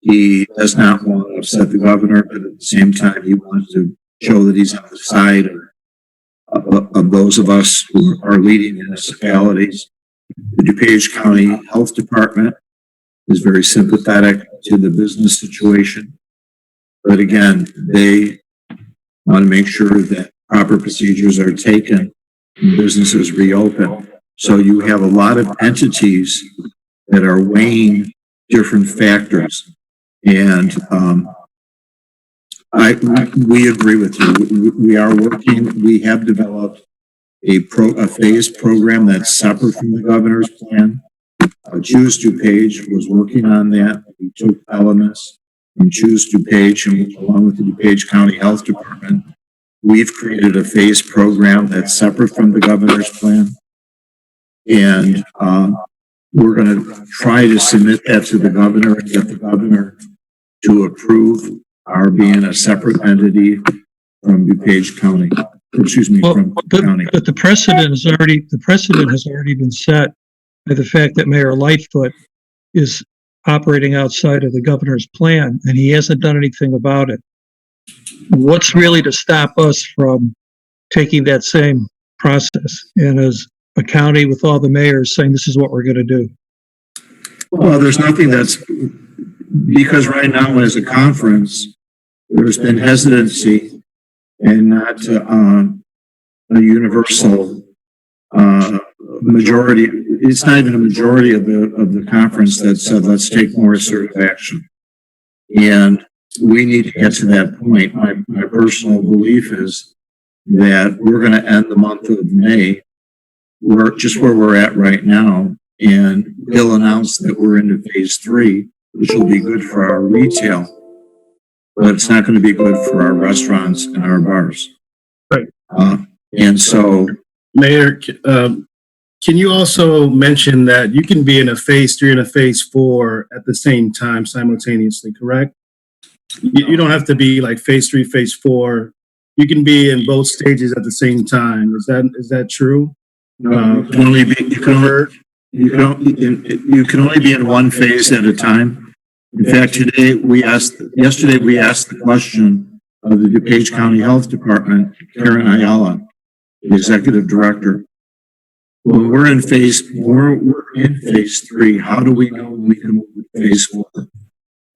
He does not want to upset the governor, but at the same time, he wants to show that he's on the side of those of us who are leading municipalities. The DuPage County Health Department is very sympathetic to the business situation. But again, they want to make sure that proper procedures are taken and businesses reopen. So you have a lot of entities that are weighing different factors. And we agree with you. We are working, we have developed a phased program that's separate from the governor's plan. Choose DuPage was working on that. We took elements from Choose DuPage and along with the DuPage County Health Department, we've created a phased program that's separate from the governor's plan. And we're going to try to submit that to the governor and get the governor to approve our being a separate entity from DuPage County. Excuse me, from county. But the precedent has already been set by the fact that Mayor Lightfoot is operating outside of the governor's plan, and he hasn't done anything about it. What's really to stop us from taking that same process and as a county with all the mayors saying this is what we're going to do? Well, there's nothing that's, because right now as a conference, there's been hesitancy and not a universal majority. It's not even a majority of the conference that said, let's take more assertive action. And we need to get to that point. My personal belief is that we're going to end the month of May. We're just where we're at right now. And he'll announce that we're into phase 3, which will be good for our retail, but it's not going to be good for our restaurants and our bars. Right. And so, Mayor, can you also mention that you can be in a phase 3 and a phase 4 at the same time simultaneously, correct? You don't have to be like phase 3, phase 4. You can be in both stages at the same time. Is that true? you can only be in one phase at a time. In fact, yesterday we asked the question of the DuPage County Health Department, Karen Ayala, the executive director. When we're in phase 3, how do we know when we can move to phase 4?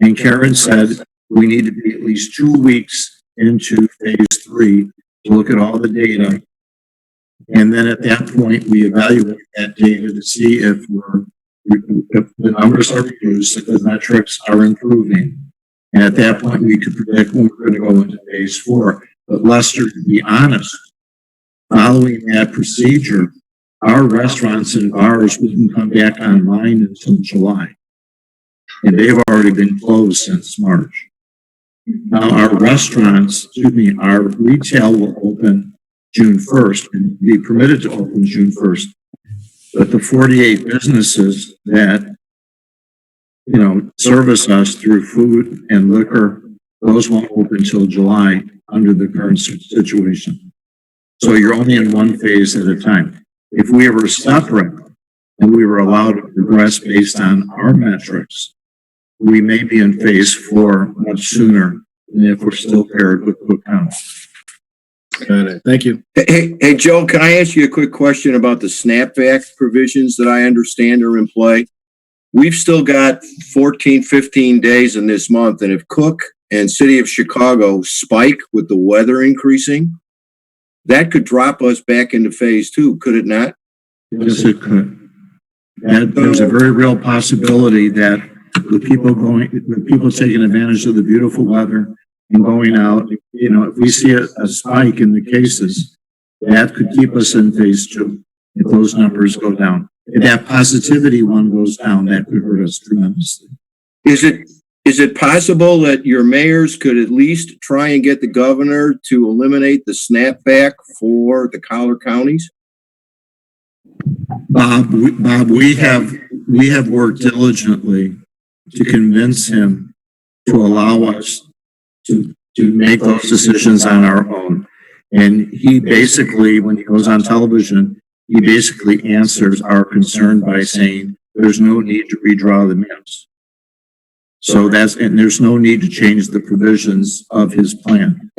And Karen said we need to be at least 2 weeks into phase 3 to look at all the data. And then at that point, we evaluate that data to see if the numbers are reduced, if the metrics are improving. And at that point, we could predict when we're going to go into phase 4. But Lester, to be honest, following that procedure, our restaurants and bars wouldn't come back online until July. And they've already been closed since March. Now our retail will open June 1st and be permitted to open June 1st. But the 48 businesses that, service us through food and liquor, those won't open until July under the current situation. So you're only in one phase at a time. If we were separate and we were allowed to progress based on our metrics, we may be in phase 4 much sooner than if we're still paired with Cook County. Got it. Thank you. Hey, Joe, can I ask you a quick question about the snapback provisions that I understand are in play? We've still got 14, 15 days in this month, and if Cook and City of Chicago spike with the weather increasing, that could drop us back into phase 2, could it not? Yes, it could. There's a very real possibility that with people taking advantage of the beautiful weather and going out, if we see a spike in the cases, that could keep us in phase 2 if those numbers go down. If that positivity one goes down, that could hurt us tremendously. Is it possible that your mayors could at least try and get the governor to eliminate the snapback for the collar counties? Bob, we have worked diligently to convince him to allow us to make those decisions on our own. And he basically, when he goes on television, he basically answers our concern by saying there's no need to redraw the maps. So and there's no need to change the provisions of his plan.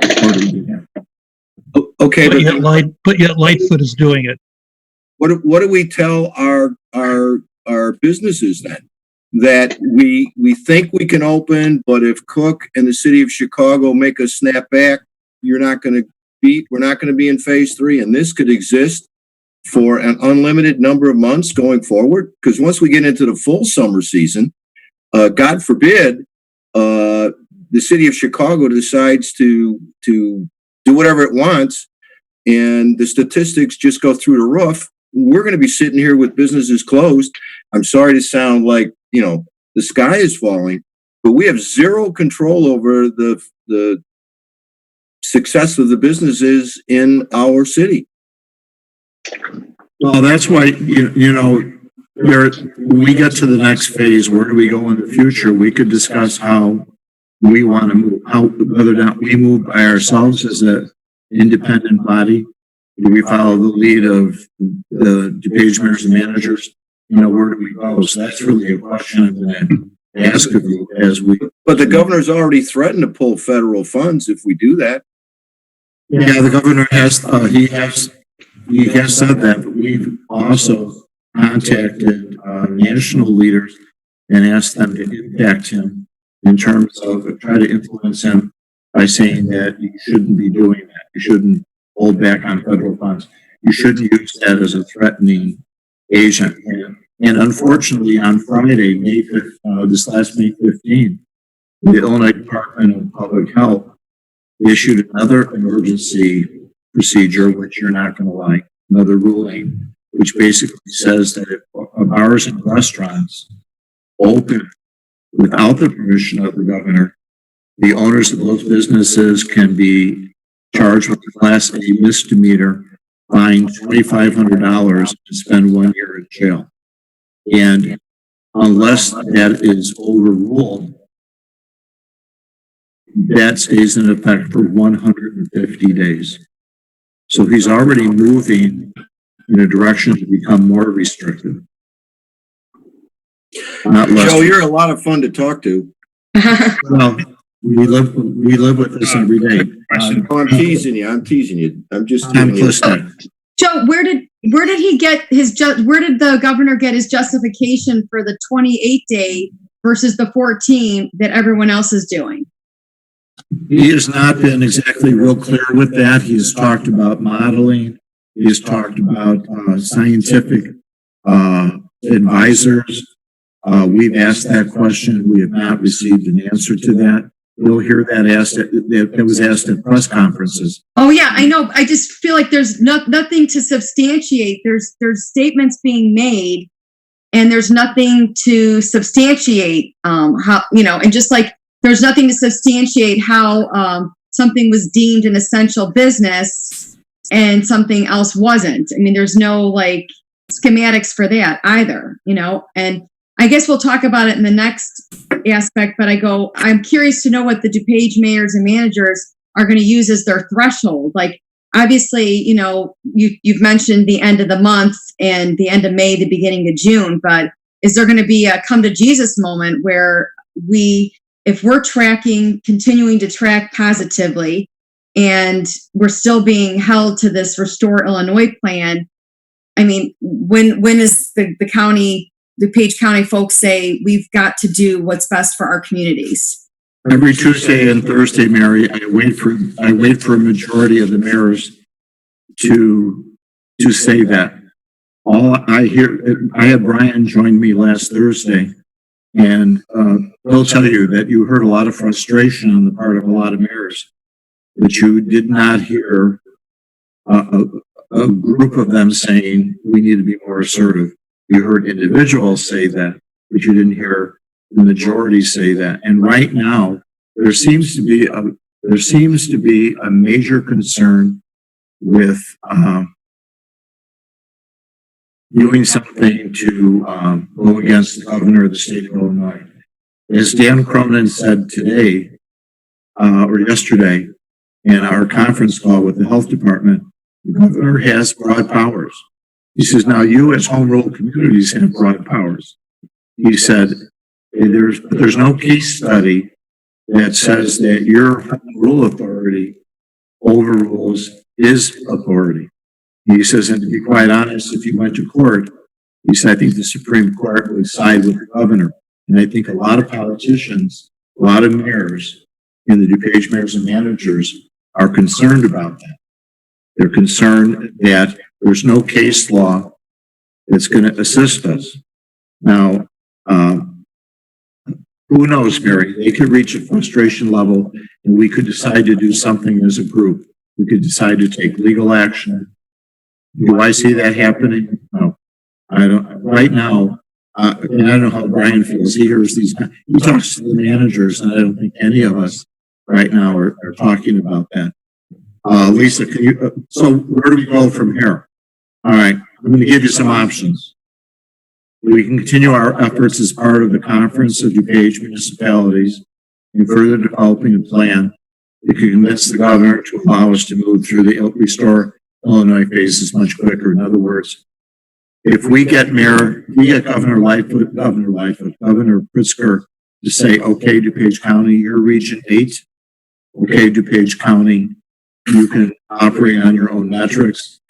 Okay, But but yet Lightfoot is doing it. what do we tell our businesses then? That we think we can open, but if Cook and the city of Chicago make us snap back, we're not going to be in phase 3, and this could exist for an unlimited number of months going forward. Because once we get into the full summer season, God forbid, the city of Chicago decides to do whatever it wants, and the statistics just go through the roof. We're going to be sitting here with businesses closed. I'm sorry to sound like, the sky is falling, but we have zero control over the success of the businesses in our city. Well, that's why, when we get to the next phase, where do we go in the future? We could discuss how we want to move, whether or not we move by ourselves as an independent body. Do we follow the lead of the DuPage mayors and managers? Where do we go? So that's really a question I'm going to ask of you But the governor's already threatened to pull federal funds if we do that. Yeah, the governor has, he has said that, but we've also contacted national leaders and asked them to impact him in terms of try to influence him by saying that you shouldn't be doing that. You shouldn't hold back on federal funds. You shouldn't use that as a threatening agent. And unfortunately, on Friday, this last May 15th, the Illinois Department of Public Health issued another emergency procedure, which you're not going to like, another ruling, which basically says that if bars and restaurants open without the permission of the governor, the owners of those businesses can be charged with a Class A misdemeanor, fined $2,500, and spend 1 year in jail. And unless that is overruled, that stays in effect for 150 days. So he's already moving in a direction to become more restrictive. Not less. Joe, you're a lot of fun to talk to. Well, we live with this every day. I'm teasing you. I'm just kidding you. Joe, where did he get where did the governor get his justification for the 28-day versus the 14 that everyone else is doing? He has not been exactly real clear with that. He's talked about modeling. He's talked about scientific advisors. We've asked that question. We have not received an answer to that. You'll hear that was asked at press conferences. Oh yeah, I know. I just feel like there's nothing to substantiate. There's statements being made, and there's nothing to substantiate. How and just like there's nothing to substantiate how something was deemed an essential business and something else wasn't. I mean, there's no schematics for that either. And I guess we'll talk about it in the next aspect, but I'm curious to know what the DuPage mayors and managers are going to use as their threshold. Obviously, you've mentioned the end of the month and the end of May, the beginning of June, but is there going to be a come to Jesus moment where if we're continuing to track positively and we're still being held to this Restore Illinois plan? I mean, when is the DuPage County folks say we've got to do what's best for our communities? Every Tuesday and Thursday, Mary, I wait for a majority of the mayors to say that. I had Brian join me last Thursday, and he'll tell you that you heard a lot of frustration on the part of a lot of mayors, but you did not hear a group of them saying we need to be more assertive. You heard individuals say that, but you didn't hear the majority say that. And right now, there seems to be a major concern with doing something to go against the governor of the state of Illinois. As Dan Cronin said today or yesterday in our conference call with the health department, the governor has broad powers. He says, now you as home rule communities have broad powers. He said, there's no case study that says that your home rule authority overrules his authority. He says, and to be quite honest, if you went to court, he said, I think the Supreme Court would side with the governor. And I think a lot of politicians, a lot of mayors, and the DuPage mayors and managers are concerned about that. They're concerned that there's no case law that's going to assist us. Now, who knows, Mary? They could reach a frustration level and we could decide to do something as a group. We could decide to take legal action. Do I see that happening? No. I don't. Right now, and I don't know how Brian feels. He hears these, he talks to the managers, and I don't think any of us right now are talking about that. Lisa, can you, so where do we go from here? All right, I'm going to give you some options. We can continue our efforts as part of the Conference of DuPage Municipalities in further developing a plan that could convince the governor to allow us to move through the Restore Illinois phases much quicker. In other words, if we get Governor Lightfoot, Governor Pritzker to say, okay, DuPage County, you're Region 8. Okay, DuPage County, you can operate on your own metrics.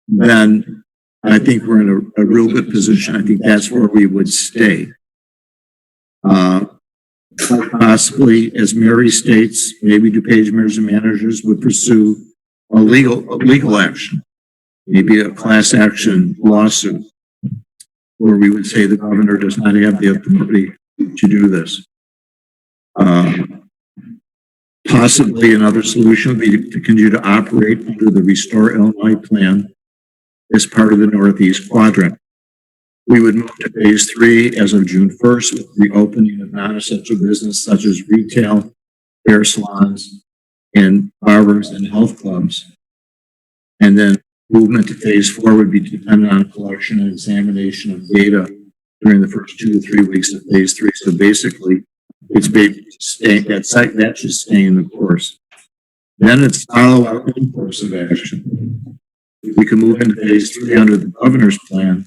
Then I think we're in a real good position. I think that's where we would stay. Possibly, as Mary states, maybe DuPage mayors and managers would pursue a legal action, maybe a class action lawsuit, where we would say the governor does not have the authority to do this. Possibly another solution would be to continue to operate under the Restore Illinois plan as part of the Northeast Quadrant. We would move to phase 3 as of June 1st with the opening of non-essential business such as retail, hair salons, and barbers and health clubs. And then movement to phase 4 would be dependent on collection and examination of data during the first 2 to 3 weeks of phase 3. So basically, it's staying that should stay in the course. Then it's follow our own course of action. We can move into phase 3 under the governor's plan,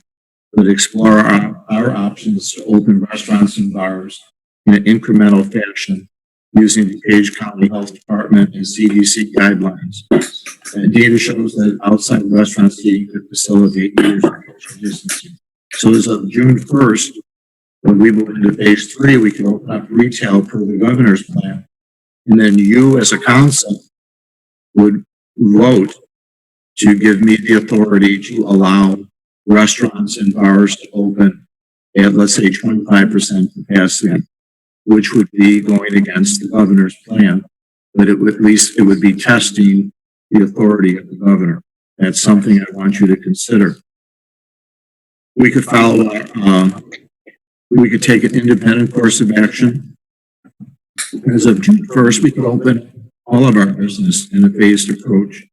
but explore our options to open restaurants and bars in an incremental fashion using the DuPage County Health Department and CDC guidelines. And data shows that outside restaurant seating could facilitate years of social distancing. So as of June 1st, when we move into phase 3, we can open up retail per the governor's plan. And then you as a council would vote to give me the authority to allow restaurants and bars to open at, let's say, 25% capacity, which would be going against the governor's plan, but it would, at least it would be testing the authority of the governor. That's something I want you to consider. We could follow we could take an independent course of action. As of June 1st, we could open all of our business in a phased approach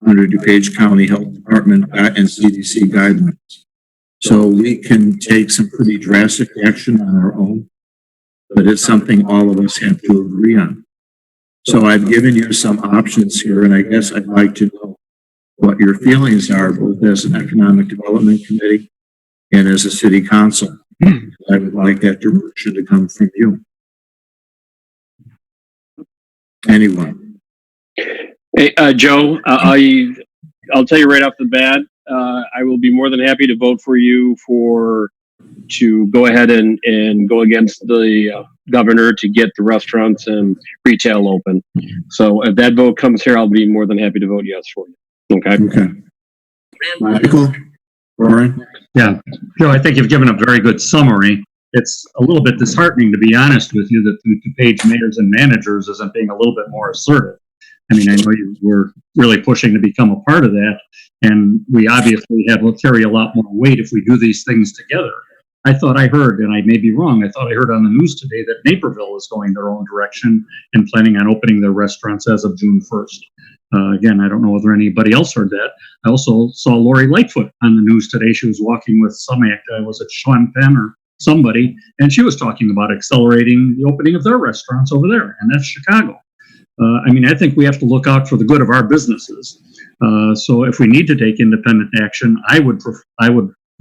under DuPage County Health Department and CDC guidelines. So we can take some pretty drastic action on our own, but it's something all of us have to agree on. So I've given you some options here, and I guess I'd like to know what your feelings are, both as an economic development committee and as a city council. I would like that direction to come from you. Anyone? Hey, Joe, I'll tell you right off the bat, I will be more than happy to vote for you to go ahead and go against the governor to get the restaurants and retail open. So if that vote comes here, I'll be more than happy to vote yes for you. Okay. Okay. Michael? Warren? Yeah, Joe, I think you've given a very good summary. It's a little bit disheartening, to be honest with you, that the DuPage mayors and managers isn't being a little bit more assertive. I mean, I know you were really pushing to become a part of that, and we obviously will carry a lot more weight if we do these things together. I thought I heard, and I may be wrong, I thought I heard on the news today that Naperville is going their own direction and planning on opening their restaurants as of June 1st. Again, I don't know whether anybody else heard that. I also saw Lori Lightfoot on the news today. She was walking with some actor, was it Sean Penn or somebody, and she was talking about accelerating the opening of their restaurants over there, and that's Chicago. I mean, I think we have to look out for the good of our businesses. So if we need to take independent action, I would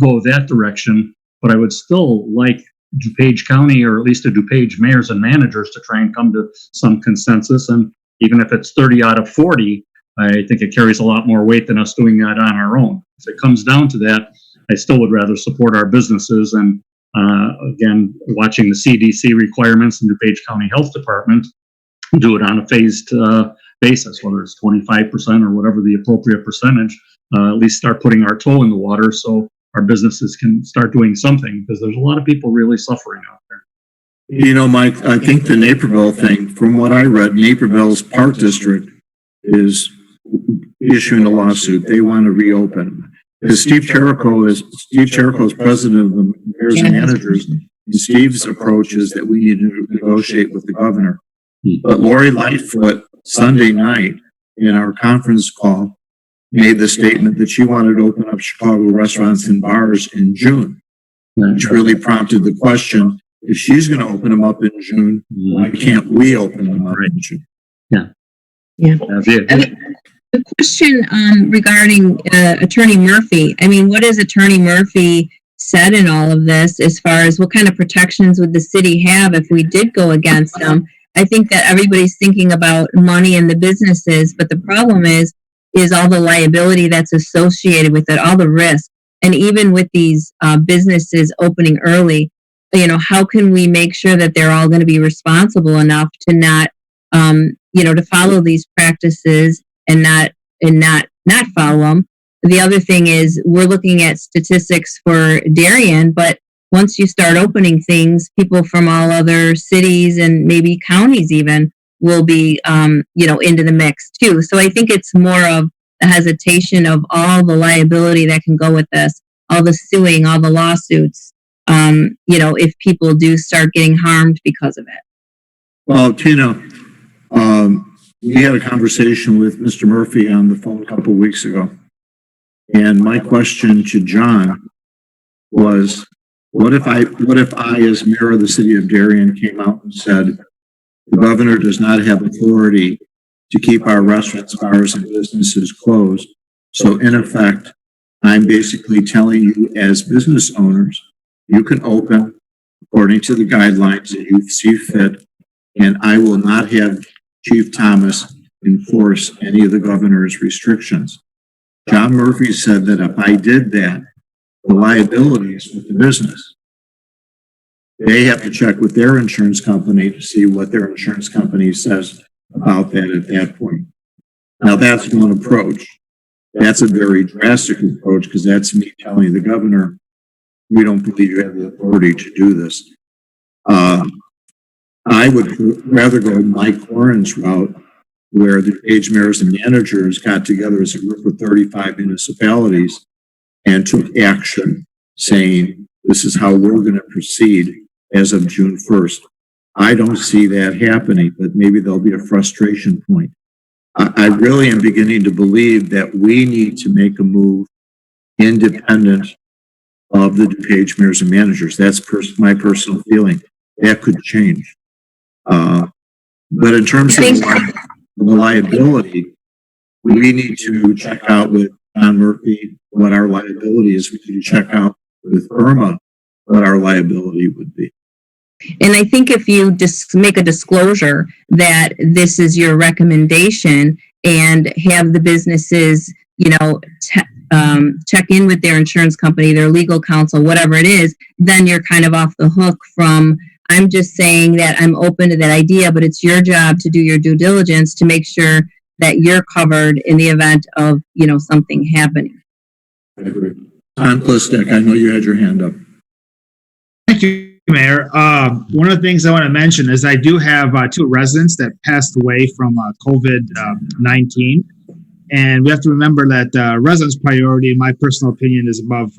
go that direction, but I would still like DuPage County, or at least the DuPage mayors and managers, to try and come to some consensus. And even if it's 30 out of 40, I think it carries a lot more weight than us doing that on our own. If it comes down to that, I still would rather support our businesses and, again, watching the CDC requirements in DuPage County Health Department, do it on a phased basis, whether it's 25% or whatever the appropriate percentage, at least start putting our toe in the water so our businesses can start doing something, because there's a lot of people really suffering out there. You know, Mike, I think the Naperville thing, from what I read, Naperville's Park District is issuing a lawsuit. They want to reopen. Because Steve Cherico is president of the mayors and managers. And Steve's approach is that we need to negotiate with the governor. But Lori Lightfoot, Sunday night in our conference call, made the statement that she wanted to open up Chicago restaurants and bars in June, which really prompted the question, if she's going to open them up in June, why can't we open them up in June? Yeah. Yeah. The question regarding Attorney Murphy, I mean, what has Attorney Murphy said in all of this as far as what kind of protections would the city have if we did go against them? I think that everybody's thinking about money and the businesses, but the problem is all the liability that's associated with it, all the risk. And even with these businesses opening early, you know, how can we make sure that they're all going to be responsible enough to not, to follow these practices and not follow them? The other thing is we're looking at statistics for Darien, but once you start opening things, people from all other cities and maybe counties even will be, into the mix too. So I think it's more of the hesitation of all the liability that can go with this, all the suing, all the lawsuits, if people do start getting harmed because of it. Well, Tina, we had a conversation with Mr. Murphy on the phone a couple of weeks ago. And my question to John was, what if I, as mayor of the city of Darien, came out and said, the governor does not have authority to keep our restaurants, bars, and businesses closed. So in effect, I'm basically telling you as business owners, you can open according to the guidelines that you see fit, and I will not have Chief Thomas enforce any of the governor's restrictions. John Murphy said that if I did that, the liabilities with the business, they have to check with their insurance company to see what their insurance company says about that at that point. Now that's one approach. That's a very drastic approach because that's me telling the governor, we don't believe you have the authority to do this. I would rather go Mike Warren's route, where the DuPage mayors and managers got together as a group of 35 municipalities and took action saying, this is how we're going to proceed as of June 1st. I don't see that happening, but maybe there'll be a frustration point. I really am beginning to believe that we need to make a move independent of the DuPage mayors and managers. That's my personal feeling. That could change. But in terms of the liability, we need to check out with John Murphy what our liability is. We need to check out with Irma what our liability would be. And I think if you just make a disclosure that this is your recommendation and have the businesses, check in with their insurance company, their legal counsel, whatever it is, then you're kind of off the hook from, I'm just saying that I'm open to that idea, but it's your job to do your due diligence to make sure that you're covered in the event of, something happening. I agree. Tom Plistek, I know you had your hand up. Thank you, Mayor. One of the things I want to mention is I do have 2 residents that passed away from COVID-19. And we have to remember that residents' priority, in my personal opinion, is above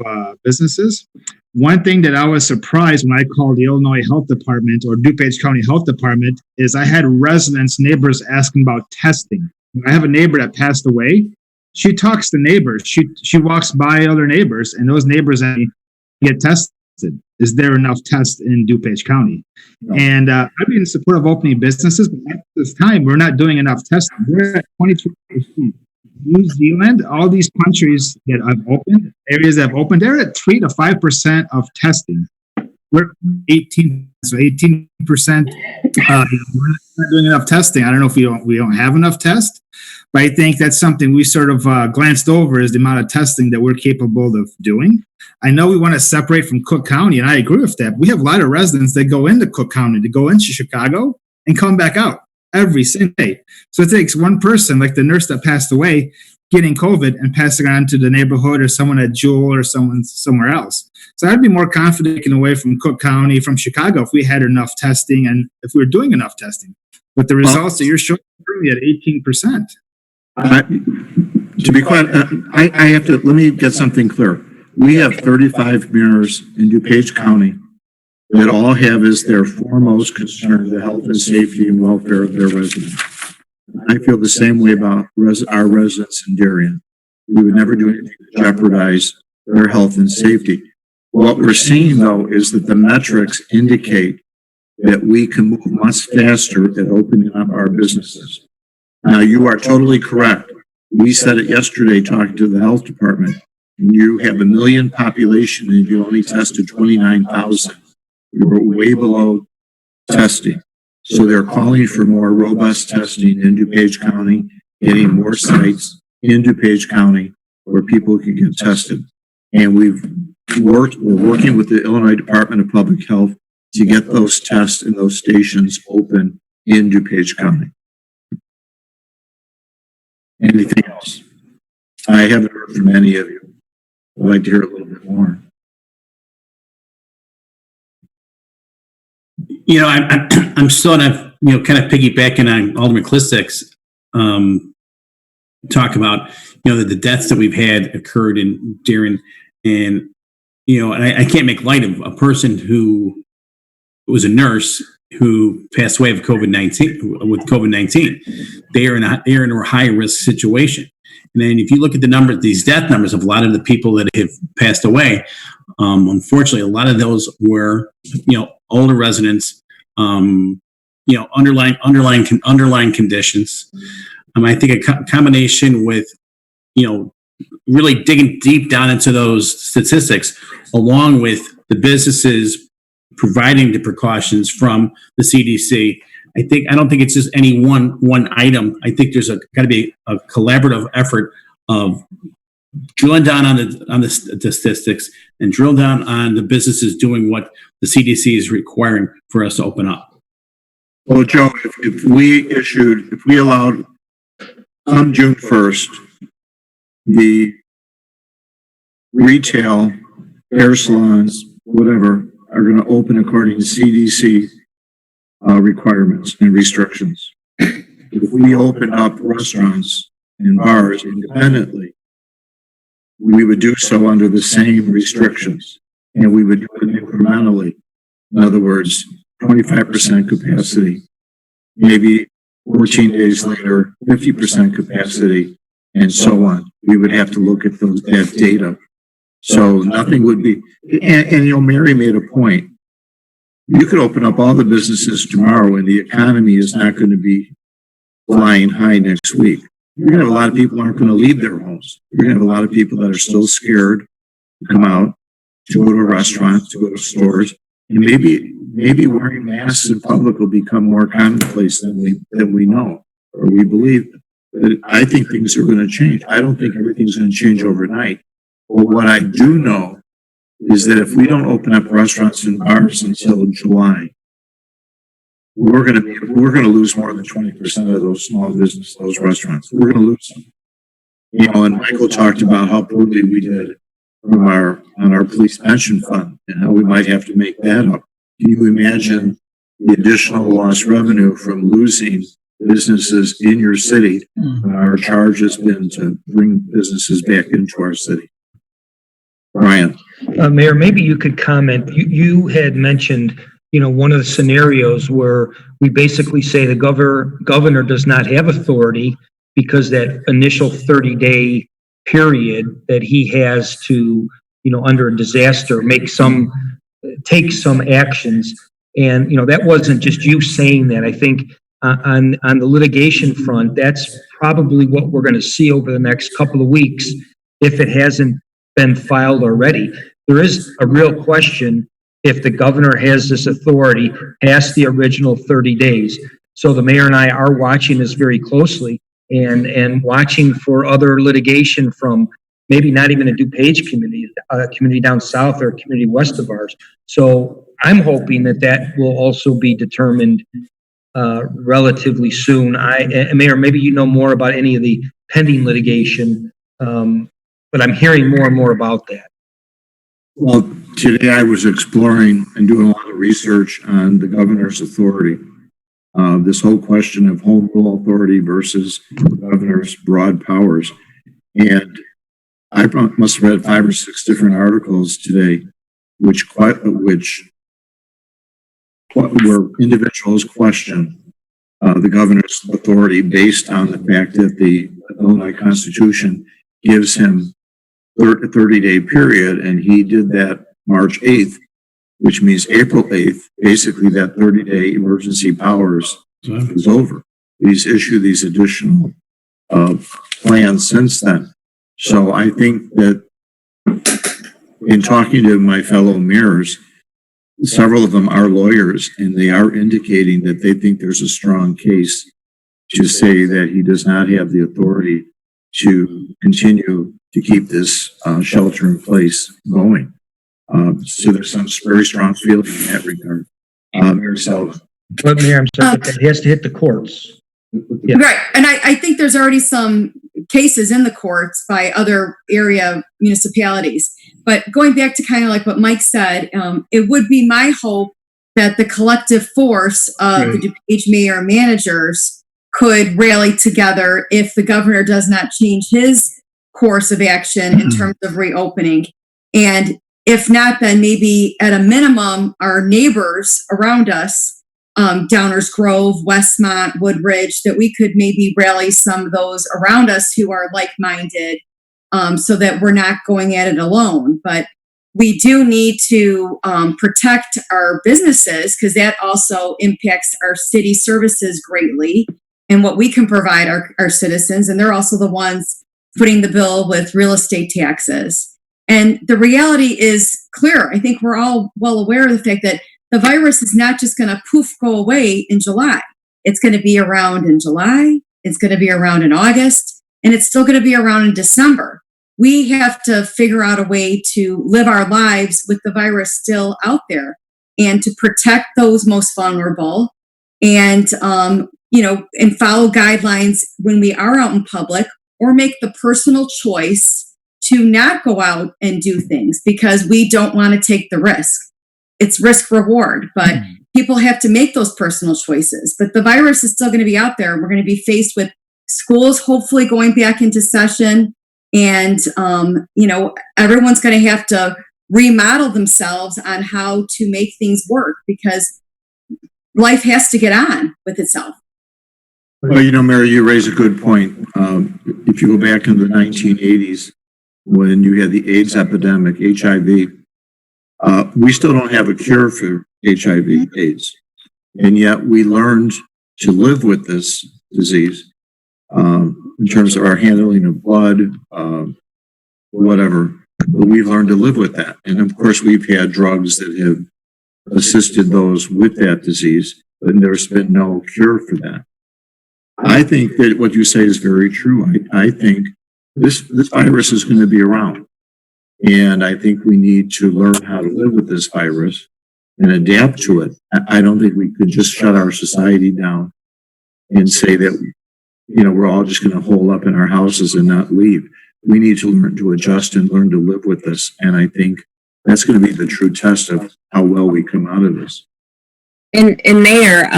businesses. One thing that I was surprised when I called the Illinois Health Department or DuPage County Health Department is I had neighbors asking about testing. I have a neighbor that passed away. She talks to neighbors. She walks by other neighbors, and those neighbors get tested. tested? Is there enough tests in DuPage County? And I'd be in support of opening businesses, but at this time, we're not doing enough testing. We're at 22%. New Zealand, all these countries that have opened, areas that have opened, they're at 3 to 5% of testing. We're 18, so 18%. We're not doing enough testing. I don't know if we don't have enough tests, but I think that's something we sort of glanced over is the amount of testing that we're capable of doing. I know we want to separate from Cook County, and I agree with that. We have a lot of residents that go into Cook County, to go into Chicago and come back out every single day. So it takes one person, like the nurse that passed away, getting COVID and passing it on to the neighborhood or someone at Jewel or someone somewhere else. So I'd be more confident getting away from Cook County, from Chicago, if we had enough testing and if we were doing enough testing. But the results that you're showing are at 18%. To be quite, I have to, let me get something clear. We have 35 mayors in DuPage County that all have as their foremost concern the health and safety and welfare of their residents. I feel the same way about our residents in Darien. We would never do anything to jeopardize their health and safety. What we're seeing, though, is that the metrics indicate that we can move much faster at opening up our businesses. Now, you are totally correct. We said it yesterday talking to the health department. You have 1 million population and you only tested 29,000. You're way below testing. So they're calling for more robust testing in DuPage County, getting more sites in DuPage County where people can get tested. And we're working with the Illinois Department of Public Health to get those tests and those stations open in DuPage County. Anything else? I haven't heard from any of you. I'd like to hear a little bit more. You know, I'm still kind of piggybacking on Alderman Klistick's talk about, the deaths that we've had occurred in Darien, and, and I can't make light of a person who was a nurse who passed away of COVID-19. They are in a high risk situation. And then if you look at the numbers, these death numbers of a lot of the people that have passed away, unfortunately, a lot of those were, older residents, underlying conditions. I think a combination with, really digging deep down into those statistics, along with the businesses providing the precautions from the CDC. I don't think it's just any one item. I think there's got to be a collaborative effort of drilling down on the statistics and drill down on the businesses doing what the CDC is requiring for us to open up. Well, Joe, if we allowed on June 1st, the retail, hair salons, whatever, are going to open according to CDC requirements and restrictions. If we open up restaurants and bars independently, we would do so under the same restrictions, and we would do it incrementally. In other words, 25% capacity, maybe 14 days later, 50% capacity, and so on. We would have to look at that data. So nothing would be, and Mary made a point. You could open up all the businesses tomorrow and the economy is not going to be flying high next week. You're going to have a lot of people who aren't going to leave their homes. You're going to have a lot of people that are still scared to come out, to go to a restaurant, to go to stores, and maybe wearing masks in public will become more commonplace than we know or we believe. But I think things are going to change. I don't think everything's going to change overnight. But what I do know is that if we don't open up restaurants and bars until July, we're going to lose more than 20% of those small businesses, those restaurants. We're going to lose them. And Michael talked about how poorly we did on our police pension fund and how we might have to make that up. Can you imagine the additional lost revenue from losing businesses in your city? Our charge has been to bring businesses back into our city. Brian. Mayor, maybe you could comment. You had mentioned, one of the scenarios where we basically say the governor does not have authority because that initial 30-day period that he has to, under a disaster, make some take some actions. And, that wasn't just you saying that. I think on the litigation front, that's probably what we're going to see over the next couple of weeks if it hasn't been filed already. There is a real question if the governor has this authority past the original 30 days. So the mayor and I are watching this very closely and watching for other litigation from maybe not even a DuPage community, a community down south or a community west of ours. So I'm hoping that will also be determined relatively soon. Mayor, maybe you know more about any of the pending litigation, but I'm hearing more and more about that. Well, today I was exploring and doing a lot of research on the governor's authority. This whole question of home rule authority versus the governor's broad powers. And I must have read 5 or 6 different articles today, which where individuals question the governor's authority based on the fact that the Illinois Constitution gives him a 30-day period, and he did that March 8th, which means April 8th, basically that 30-day emergency powers is over. He's issued these additional plans since then. So I think that in talking to my fellow mayors, several of them are lawyers, and they are indicating that they think there's a strong case to say that he does not have the authority to continue to keep this shelter in place going. So there's some very strong feeling in that regard. Mayor Sullivan. But Mayor, I'm sorry, but that has to hit the courts. Yeah. Right. And I think there's already some cases in the courts by other area municipalities. But going back to kind of like what Mike said, it would be my hope that the collective force of the DuPage mayor and managers could rally together if the governor does not change his course of action in terms of reopening. And if not, then maybe at a minimum, our neighbors around us, Downers Grove, Westmont, Woodridge, that we could maybe rally some of those around us who are like-minded, so that we're not going at it alone. But we do need to protect our businesses, because that also impacts our city services greatly and what we can provide our citizens. And they're also the ones footing the bill with real estate taxes. And the reality is clear. I think we're all well aware of the fact that the virus is not just going to poof go away in July. It's going to be around in July. It's going to be around in August, and it's still going to be around in December. We have to figure out a way to live our lives with the virus still out there, and to protect those most vulnerable, and and follow guidelines when we are out in public, or make the personal choice to not go out and do things because we don't want to take the risk. It's risk reward, but people have to make those personal choices. But the virus is still going to be out there. We're going to be faced with schools hopefully going back into session, and everyone's going to have to remodel themselves on how to make things work, because life has to get on with itself. Well, Mary, you raise a good point. If you go back in the 1980s, when you had the AIDS epidemic, HIV, we still don't have a cure for HIV AIDS. And yet we learned to live with this disease in terms of our handling of blood, whatever. But we've learned to live with that. And of course, we've had drugs that have assisted those with that disease, but there's been no cure for that. I think that what you say is very true. I think this virus is going to be around. And I think we need to learn how to live with this virus and adapt to it. I don't think we could just shut our society down and say that, we're all just going to hole up in our houses and not leave. We need to learn to adjust and learn to live with this. And I think that's going to be the true test of how well we come out of this. And Mayor,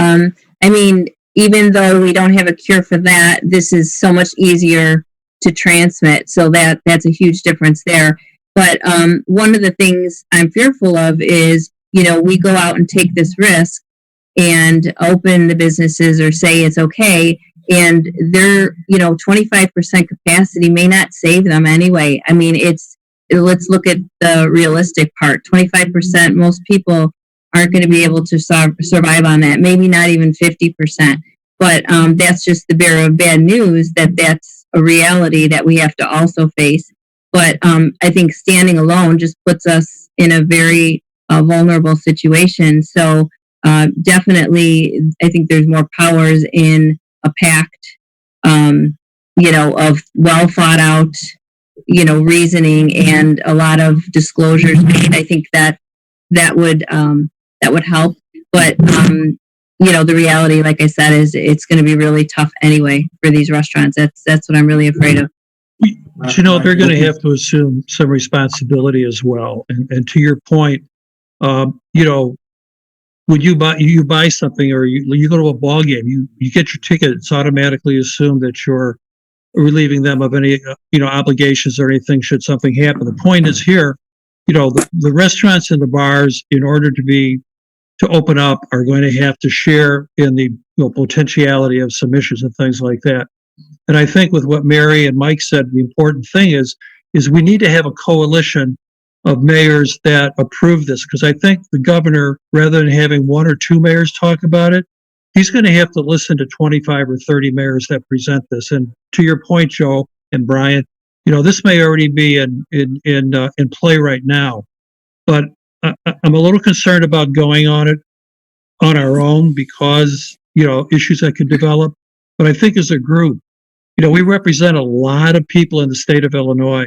even though we don't have a cure for that, this is so much easier to transmit. So that's a huge difference there. But one of the things I'm fearful of is, we go out and take this risk and open the businesses or say it's okay, and their 25% capacity may not save them anyway. It's let's look at the realistic part. 25%, most people aren't going to be able to survive on that. Maybe not even 50%. But that's just the bearer of bad news, that's a reality that we have to also face. But I think standing alone just puts us in a very vulnerable situation. So definitely, I think there's more powers in a pact, of well thought out, reasoning and a lot of disclosures made. I think that would help. But the reality, like I said, is it's going to be really tough anyway for these restaurants. That's what I'm really afraid of. They're going to have to assume some responsibility as well. And to your point, when you buy something or you go to a ball game, you get your ticket, it's automatically assumed that you're relieving them of any obligations or anything should something happen. The point is here, the restaurants and the bars, in order to open up, are going to have to share in the potentiality of some issues and things like that. And I think with what Mary and Mike said, the important thing is we need to have a coalition of mayors that approve this, because I think the governor, rather than having one or two mayors talk about it, he's going to have to listen to 25 or 30 mayors that present this. And to your point, Joe and Brian, this may already be in play right now, but I'm a little concerned about going on it on our own because, issues that could develop. But I think as a group, we represent a lot of people in the state of Illinois.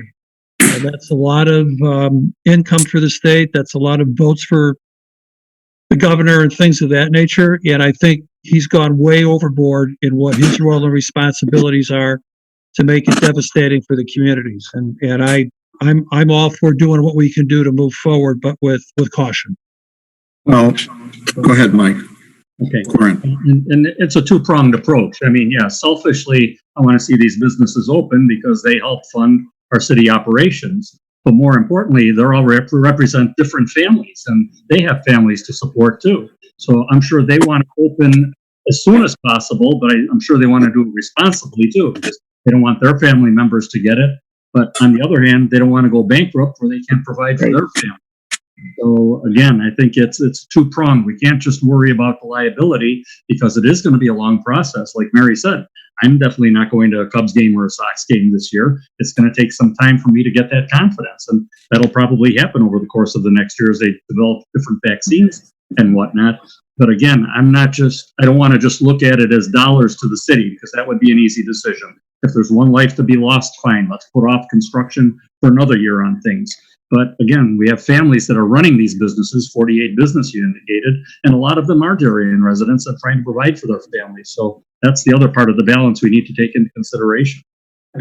And that's a lot of income for the state. That's a lot of votes for the governor and things of that nature. And I think he's gone way overboard in what his role and responsibilities are to make it devastating for the communities. And I'm all for doing what we can do to move forward, but with caution. Well, go ahead, Mike. Okay. And it's a two-pronged approach. I mean, yeah, selfishly, I want to see these businesses open because they help fund our city operations. But more importantly, they're all represent different families, and they have families to support too. So I'm sure they want to open as soon as possible, but I'm sure they want to do it responsibly too, because they don't want their family members to get it. But on the other hand, they don't want to go bankrupt where they can't provide for their family. So again, I think it's two-pronged. We can't just worry about the liability because it is going to be a long process. Like Mary said, I'm definitely not going to a Cubs game or a Sox game this year. It's going to take some time for me to get that confidence. And that'll probably happen over the course of the next year as they develop different vaccines and whatnot. But again, I don't want to just look at it as dollars to the city, because that would be an easy decision. If there's one life to be lost, fine, let's put off construction for another year on things. But again, we have families that are running these businesses, 48 business you indicated, and a lot of them are Darien residents and trying to provide for their families. So that's the other part of the balance we need to take into consideration.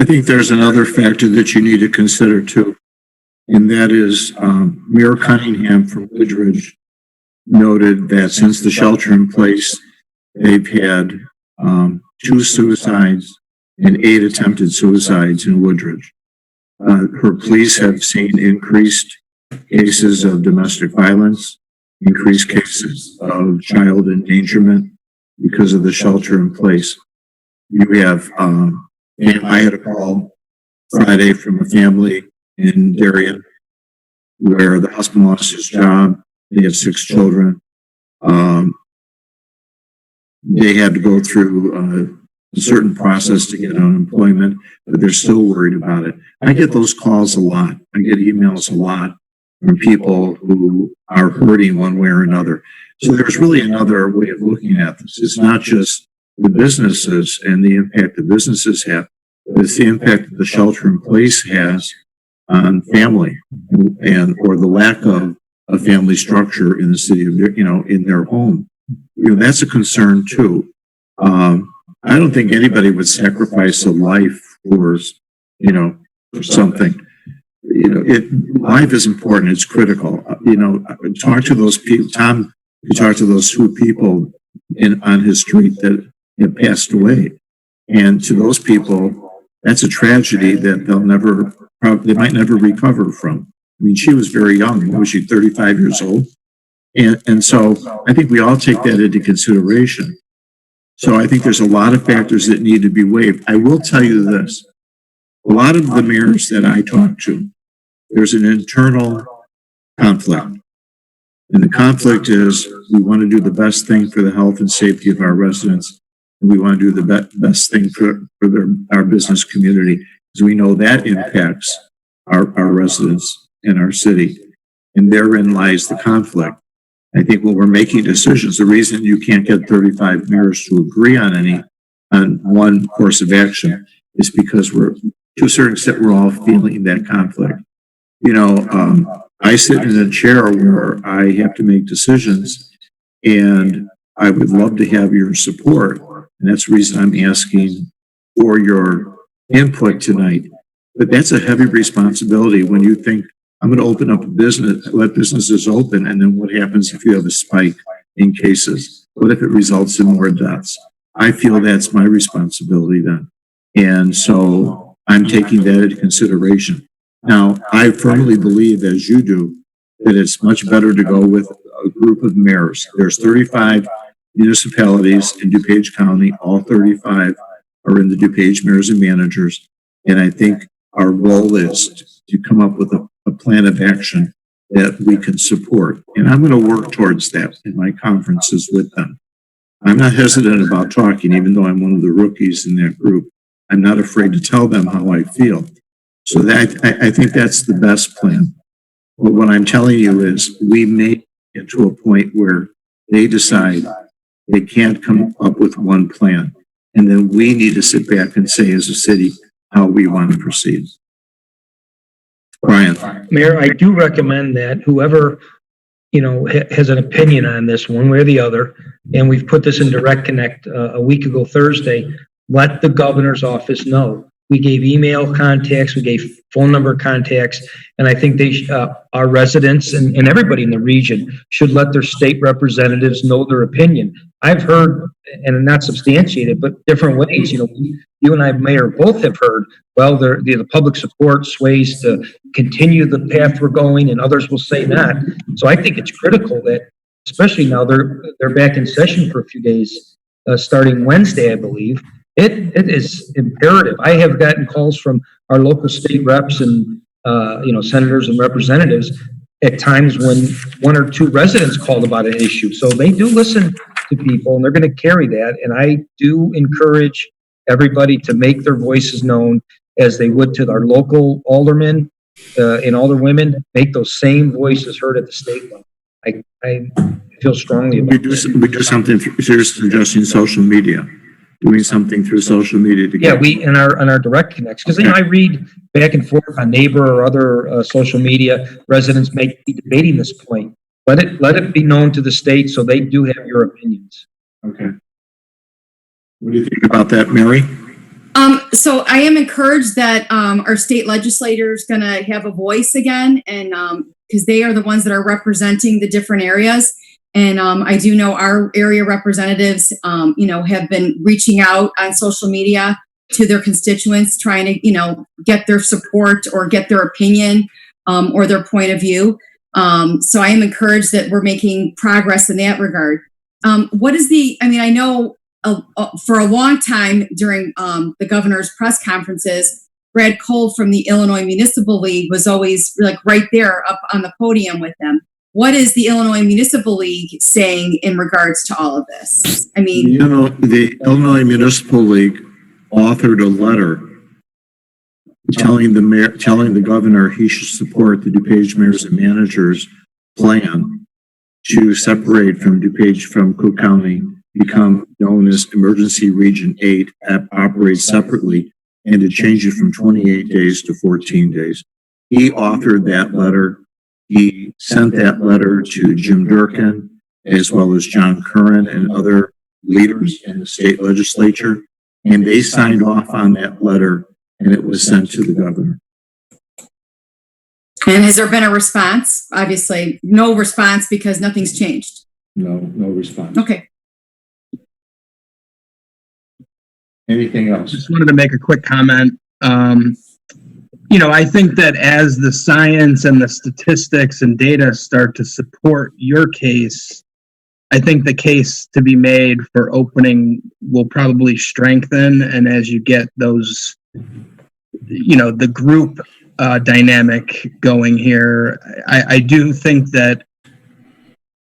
I think there's another factor that you need to consider too, and that is Mayor Cunningham from Woodridge noted that since the shelter in place, they've had 2 suicides and 8 attempted suicides in Woodridge. Her police have seen increased cases of domestic violence, increased cases of child endangerment because of the shelter in place. You have, and I had a call Friday from a family in Darien where the husband lost his job. They had 6 children. They had to go through a certain process to get unemployment, but they're still worried about it. I get those calls a lot. I get emails a lot from people who are hurting one way or another. So there's really another way of looking at this. It's not just the businesses and the impact the businesses have, but it's the impact that the shelter in place has on family or the lack of a family structure in the city of, in their home. That's a concern too. I don't think anybody would sacrifice a life for something. Life is important. It's critical. Talk to those people. Tom, you talk to those 2 people on his street that have passed away. And to those people, that's a tragedy that they might never recover from. I mean, she was very young. Was she 35 years old? And so I think we all take that into consideration. So I think there's a lot of factors that need to be weighed. I will tell you this. A lot of the mayors that I talk to there's an internal conflict. And the conflict is we want to do the best thing for the health and safety of our residents. And we want to do the best thing for our business community, because we know that impacts our residents in our city. And therein lies the conflict. I think when we're making decisions, the reason you can't get 35 mayors to agree on one course of action is because to a certain extent, we're all feeling that conflict. You know, I sit in a chair where I have to make decisions, and I would love to have your support. And that's the reason I'm asking for your input tonight. But that's a heavy responsibility when you think, I'm going to open up a business, let businesses open, and then what happens if you have a spike in cases? What if it results in more deaths? I feel that's my responsibility then. And so I'm taking that into consideration. Now, I firmly believe, as you do, that it's much better to go with a group of mayors. There's 35 municipalities in DuPage County. All 35 are in the DuPage mayors and managers. And I think our role is to come up with a plan of action that we can support. And I'm going to work towards that in my conferences with them. I'm not hesitant about talking, even though I'm one of the rookies in that group. I'm not afraid to tell them how I feel. So that I think that's the best plan. But what I'm telling you is we may get to a point where they decide they can't come up with one plan. And then we need to sit back and say as a city how we want to proceed. Brian. Mayor, I do recommend that whoever, has an opinion on this one way or the other, and we've put this in Direct Connect a week ago Thursday, let the governor's office know. We gave email contacts, we gave phone number contacts, and I think our residents and everybody in the region should let their state representatives know their opinion. I've heard, and not substantiated, but different ways. You and I, Mayor, both have heard, well, the public support sways to continue the path we're going, and others will say not. So I think it's critical that, especially now they're back in session for a few days, starting Wednesday, I believe. It is imperative. I have gotten calls from our local state reps and, senators and representatives at times when one or two residents called about an issue. So they do listen to people, and they're going to carry that. And I do encourage everybody to make their voices known as they would to our local aldermen and alderwomen. Make those same voices heard at the state level. I feel strongly about that. We do something through, you're suggesting social media. Doing something through social media to get. We in our direct connects, because I read back and forth on Neighbor or other social media. Residents may be debating this point. Let it be known to the state so they do have your opinions. Okay. What do you think about that, Mary? So I am encouraged that our state legislator is going to have a voice again, and because they are the ones that are representing the different areas. And I do know our area representatives, have been reaching out on social media to their constituents, trying to, get their support or get their opinion or their point of view. So I am encouraged that we're making progress in that regard. I know for a long time during the governor's press conferences, Brad Cole from the Illinois Municipal League was always right there up on the podium with them. What is the Illinois Municipal League saying in regards to all of this? The Illinois Municipal League authored a letter telling the governor he should support the DuPage mayors and managers plan to separate from Cook County, become known as Emergency Region 8, operate separately, and to change it from 28 days to 14 days. He authored that letter. He sent that letter to Jim Durkin, as well as John Curran and other leaders in the state legislature, and they signed off on that letter, and it was sent to the governor. And has there been a response? Obviously, no response because nothing's changed. No response. Okay. Anything else? Just wanted to make a quick comment. I think that as the science and the statistics and data start to support your case, I think the case to be made for opening will probably strengthen. And as you get those, the group dynamic going here. I do think that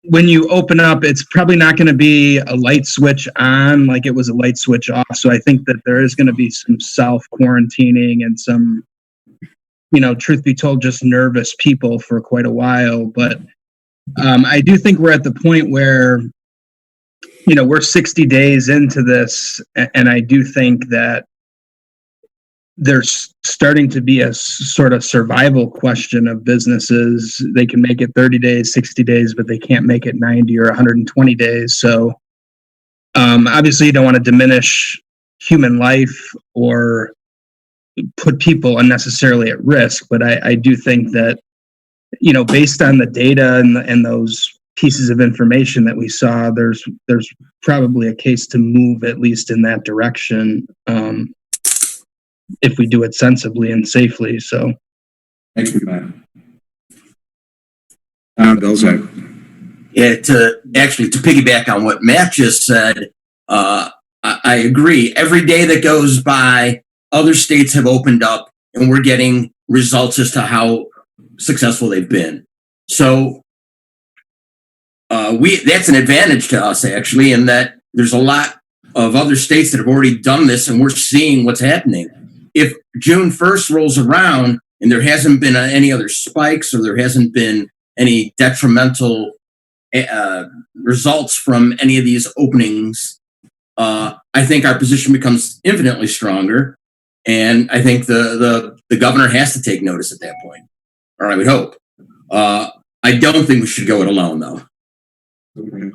when you open up, it's probably not going to be a light switch on like it was a light switch off. So I think that there is going to be some self-quarantining and some, truth be told, just nervous people for quite a while. But I do think we're at the point where, we're 60 days into this, and I do think that there's starting to be a sort of survival question of businesses. They can make it 30 days, 60 days, but they can't make it 90 or 120 days. So obviously you don't want to diminish human life or put people unnecessarily at risk. But I do think that, based on the data and those pieces of information that we saw, there's probably a case to move at least in that direction. If we do it sensibly and safely. So Thanks for that. Belzak. Yeah, to piggyback on what Matt just said, I agree. Every day that goes by, other states have opened up and we're getting results as to how successful they've been. So that's an advantage to us, actually, in that there's a lot of other states that have already done this and we're seeing what's happening. If June 1st rolls around and there hasn't been any other spikes or there hasn't been any detrimental results from any of these openings, I think our position becomes infinitely stronger. And I think the governor has to take notice at that point, or I would hope. I don't think we should go it alone, though. Okay.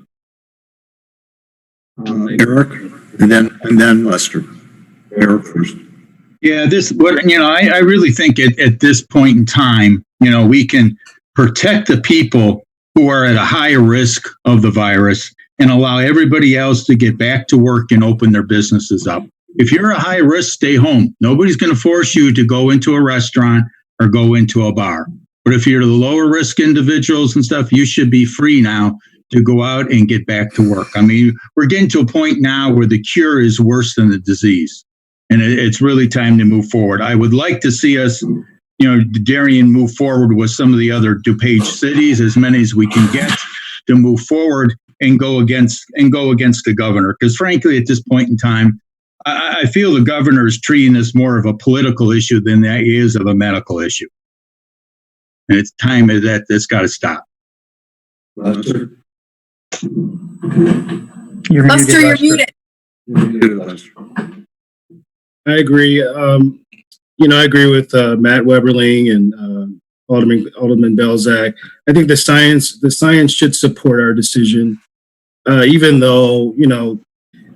Eric, and then Lester. Eric first. Yeah, I really think at this point in time, we can protect the people who are at a higher risk of the virus and allow everybody else to get back to work and open their businesses up. If you're a high risk, stay home. Nobody's going to force you to go into a restaurant or go into a bar. But if you're the lower risk individuals and stuff, you should be free now to go out and get back to work. I mean, we're getting to a point now where the cure is worse than the disease. And it's really time to move forward. I would like to see us, Darien move forward with some of the other DuPage cities, as many as we can get to move forward and go against the governor. Because frankly, at this point in time, I feel the governor is treating this more of a political issue than that is of a medical issue. And it's time that that's got to stop. Lester. You're muted. I agree. I agree with Matt Weberling and Alderman Belzak. I think the science should support our decision, even though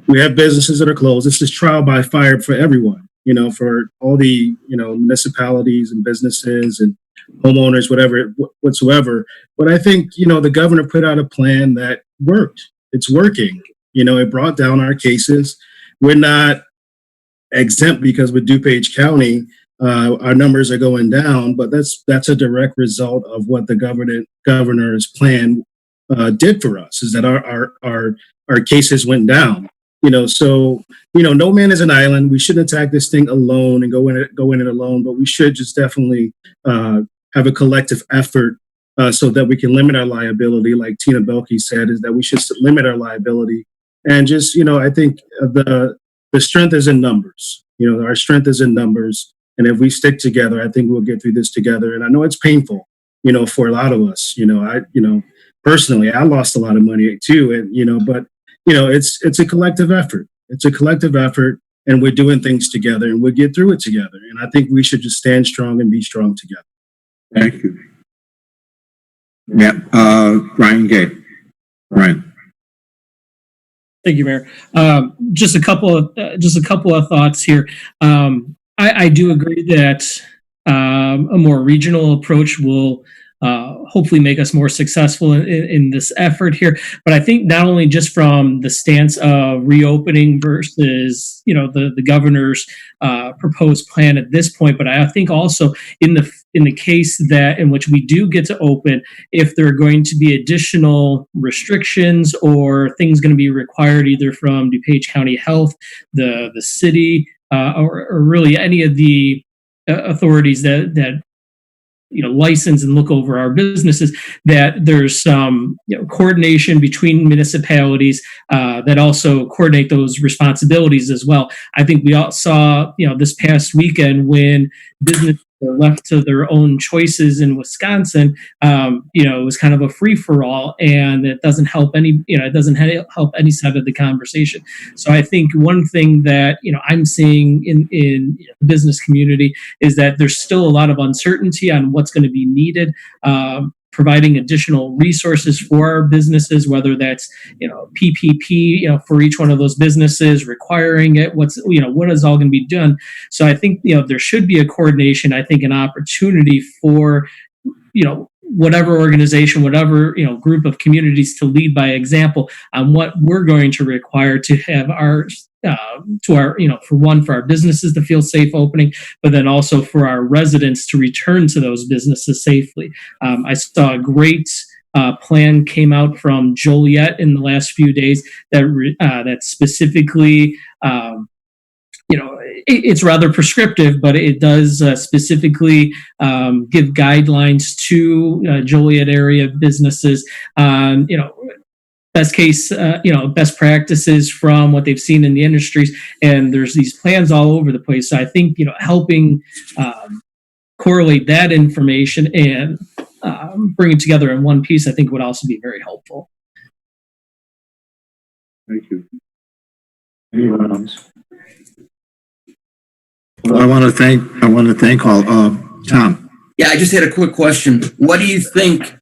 we have businesses that are closed. This is trial by fire for everyone. For all the municipalities and businesses and homeowners, whatsoever. But I think the governor put out a plan that worked. It's working. It brought down our cases. We're not exempt because with DuPage County, our numbers are going down, but that's a direct result of what the governor's plan did for us, is that our cases went down. So no man is an island. We shouldn't attack this thing alone and go in it alone, but we should just definitely have a collective effort so that we can limit our liability. Like Tina Belkey said, is that we should limit our liability. And just, I think the strength is in numbers. Our strength is in numbers. And if we stick together, I think we'll get through this together. And I know it's painful, for a lot of us. Personally, I lost a lot of money too. And, but, it's a collective effort. It's a collective effort, and we're doing things together, and we'll get through it together. And I think we should just stand strong and be strong together. Thank you. Yeah, Ryan Gay. Ryan. Thank you, Mayor. Just a couple of thoughts here. I do agree that a more regional approach will hopefully make us more successful in this effort here. But I think not only just from the stance of reopening versus the governor's proposed plan at this point, but I think also in the case that in which we do get to open, if there are going to be additional restrictions or things going to be required either from DuPage County Health, the city, or really any of the authorities that license and look over our businesses, that there's some coordination between municipalities that also coordinate those responsibilities as well. I think we all saw, this past weekend when businesses were left to their own choices in Wisconsin, it was kind of a free for all, and it doesn't help it doesn't help any side of the conversation. So I think one thing that I'm seeing in the business community is that there's still a lot of uncertainty on what's going to be needed. Providing additional resources for our businesses, whether that's PPP for each one of those businesses, requiring it, what is all going to be done. So I think there should be a coordination. I think an opportunity for whatever organization, whatever group of communities to lead by example on what we're going to require to have our for our businesses to feel safe opening, but then also for our residents to return to those businesses safely. I saw a great plan came out from Joliet in the last few days that specifically it's rather prescriptive, but it does specifically give guidelines to Joliet area businesses on, best case, best practices from what they've seen in the industries. And there's these plans all over the place. So I think, helping correlate that information and bring it together in one piece, I think would also be very helpful. Thank you. Anyone else? Well, I want to thank all. Tom. Yeah, I just had a quick question. What do you think?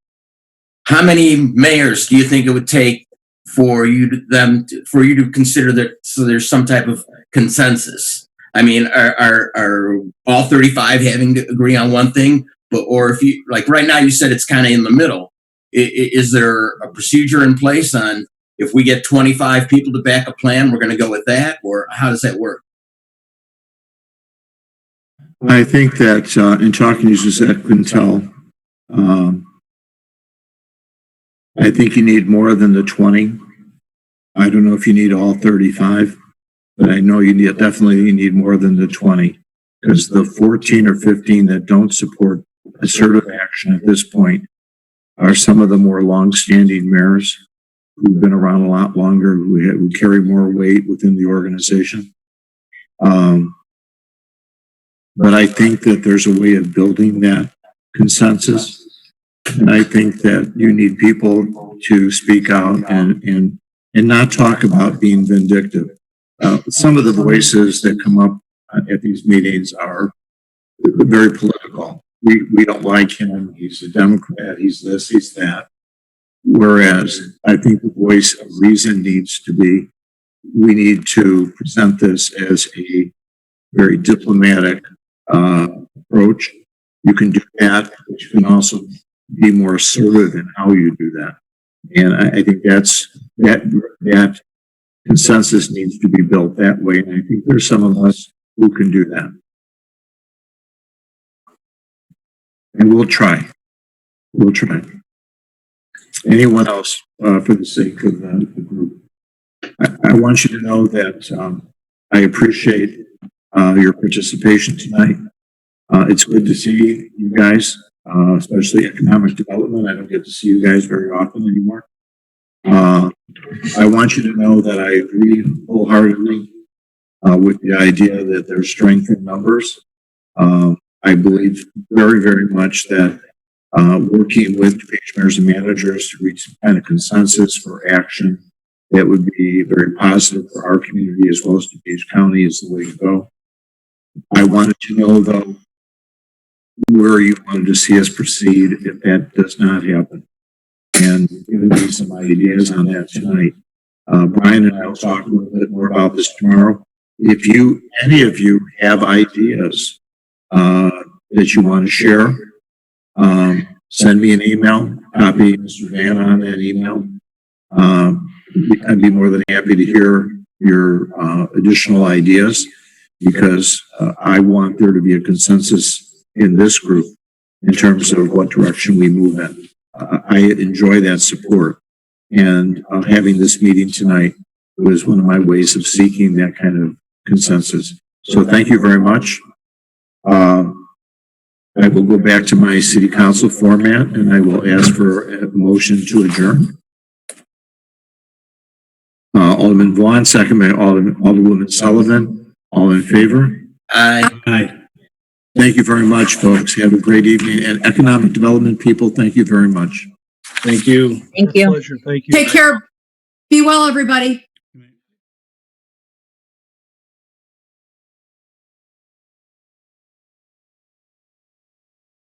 How many mayors do you think it would take for you to consider that so there's some type of consensus? I mean, are all 35 having to agree on one thing? Or if you like right now, you said it's kind of in the middle. Is there a procedure in place on if we get 25 people to back a plan, we're going to go with that, or how does that work? I think that in talking to Suzette Quintel, I think you need more than the 20. I don't know if you need all 35, but I know you need more than the 20, because the 14 or 15 that don't support assertive action at this point are some of the more long-standing mayors who've been around a lot longer, who carry more weight within the organization. But I think that there's a way of building that consensus. And I think that you need people to speak out and not talk about being vindictive. Some of the voices that come up at these meetings are very political. We don't like him. He's a Democrat. He's this, he's that. Whereas I think the voice of reason needs to be, we need to present this as a very diplomatic approach. You can do that, but you can also be more assertive in how you do that. And I think that consensus needs to be built that way. And I think there's some of us who can do that. And we'll try. Anyone else for the sake of the group? I want you to know that I appreciate your participation tonight. It's good to see you guys, especially economic development. I don't get to see you guys very often anymore. I want you to know that I agree wholeheartedly with the idea that there's strength in numbers. I believe very, very much that working with page mayors and managers to reach some kind of consensus for action that would be very positive for our community as well as DuPage County is the way to go. I wanted to know, though, where you wanted to see us proceed if that does not happen. And giving me some ideas on that tonight. Brian and I will talk a little bit more about this tomorrow. If any of you have ideas that you want to share, send me an email, copy Mr. Van on that email. I'd be more than happy to hear your additional ideas, because I want there to be a consensus in this group in terms of what direction we move in. I enjoy that support, and having this meeting tonight was one of my ways of seeking that kind of consensus. So thank you very much. I will go back to my city council format and I will ask for a motion to adjourn. Alderman Vaughn, second by Alderwoman Sullivan. All in favor? Aye. Thank you very much, folks. Have a great evening. And economic development people, thank you very much. Thank you. Thank you. Pleasure. Thank you. Take care. Be well, everybody.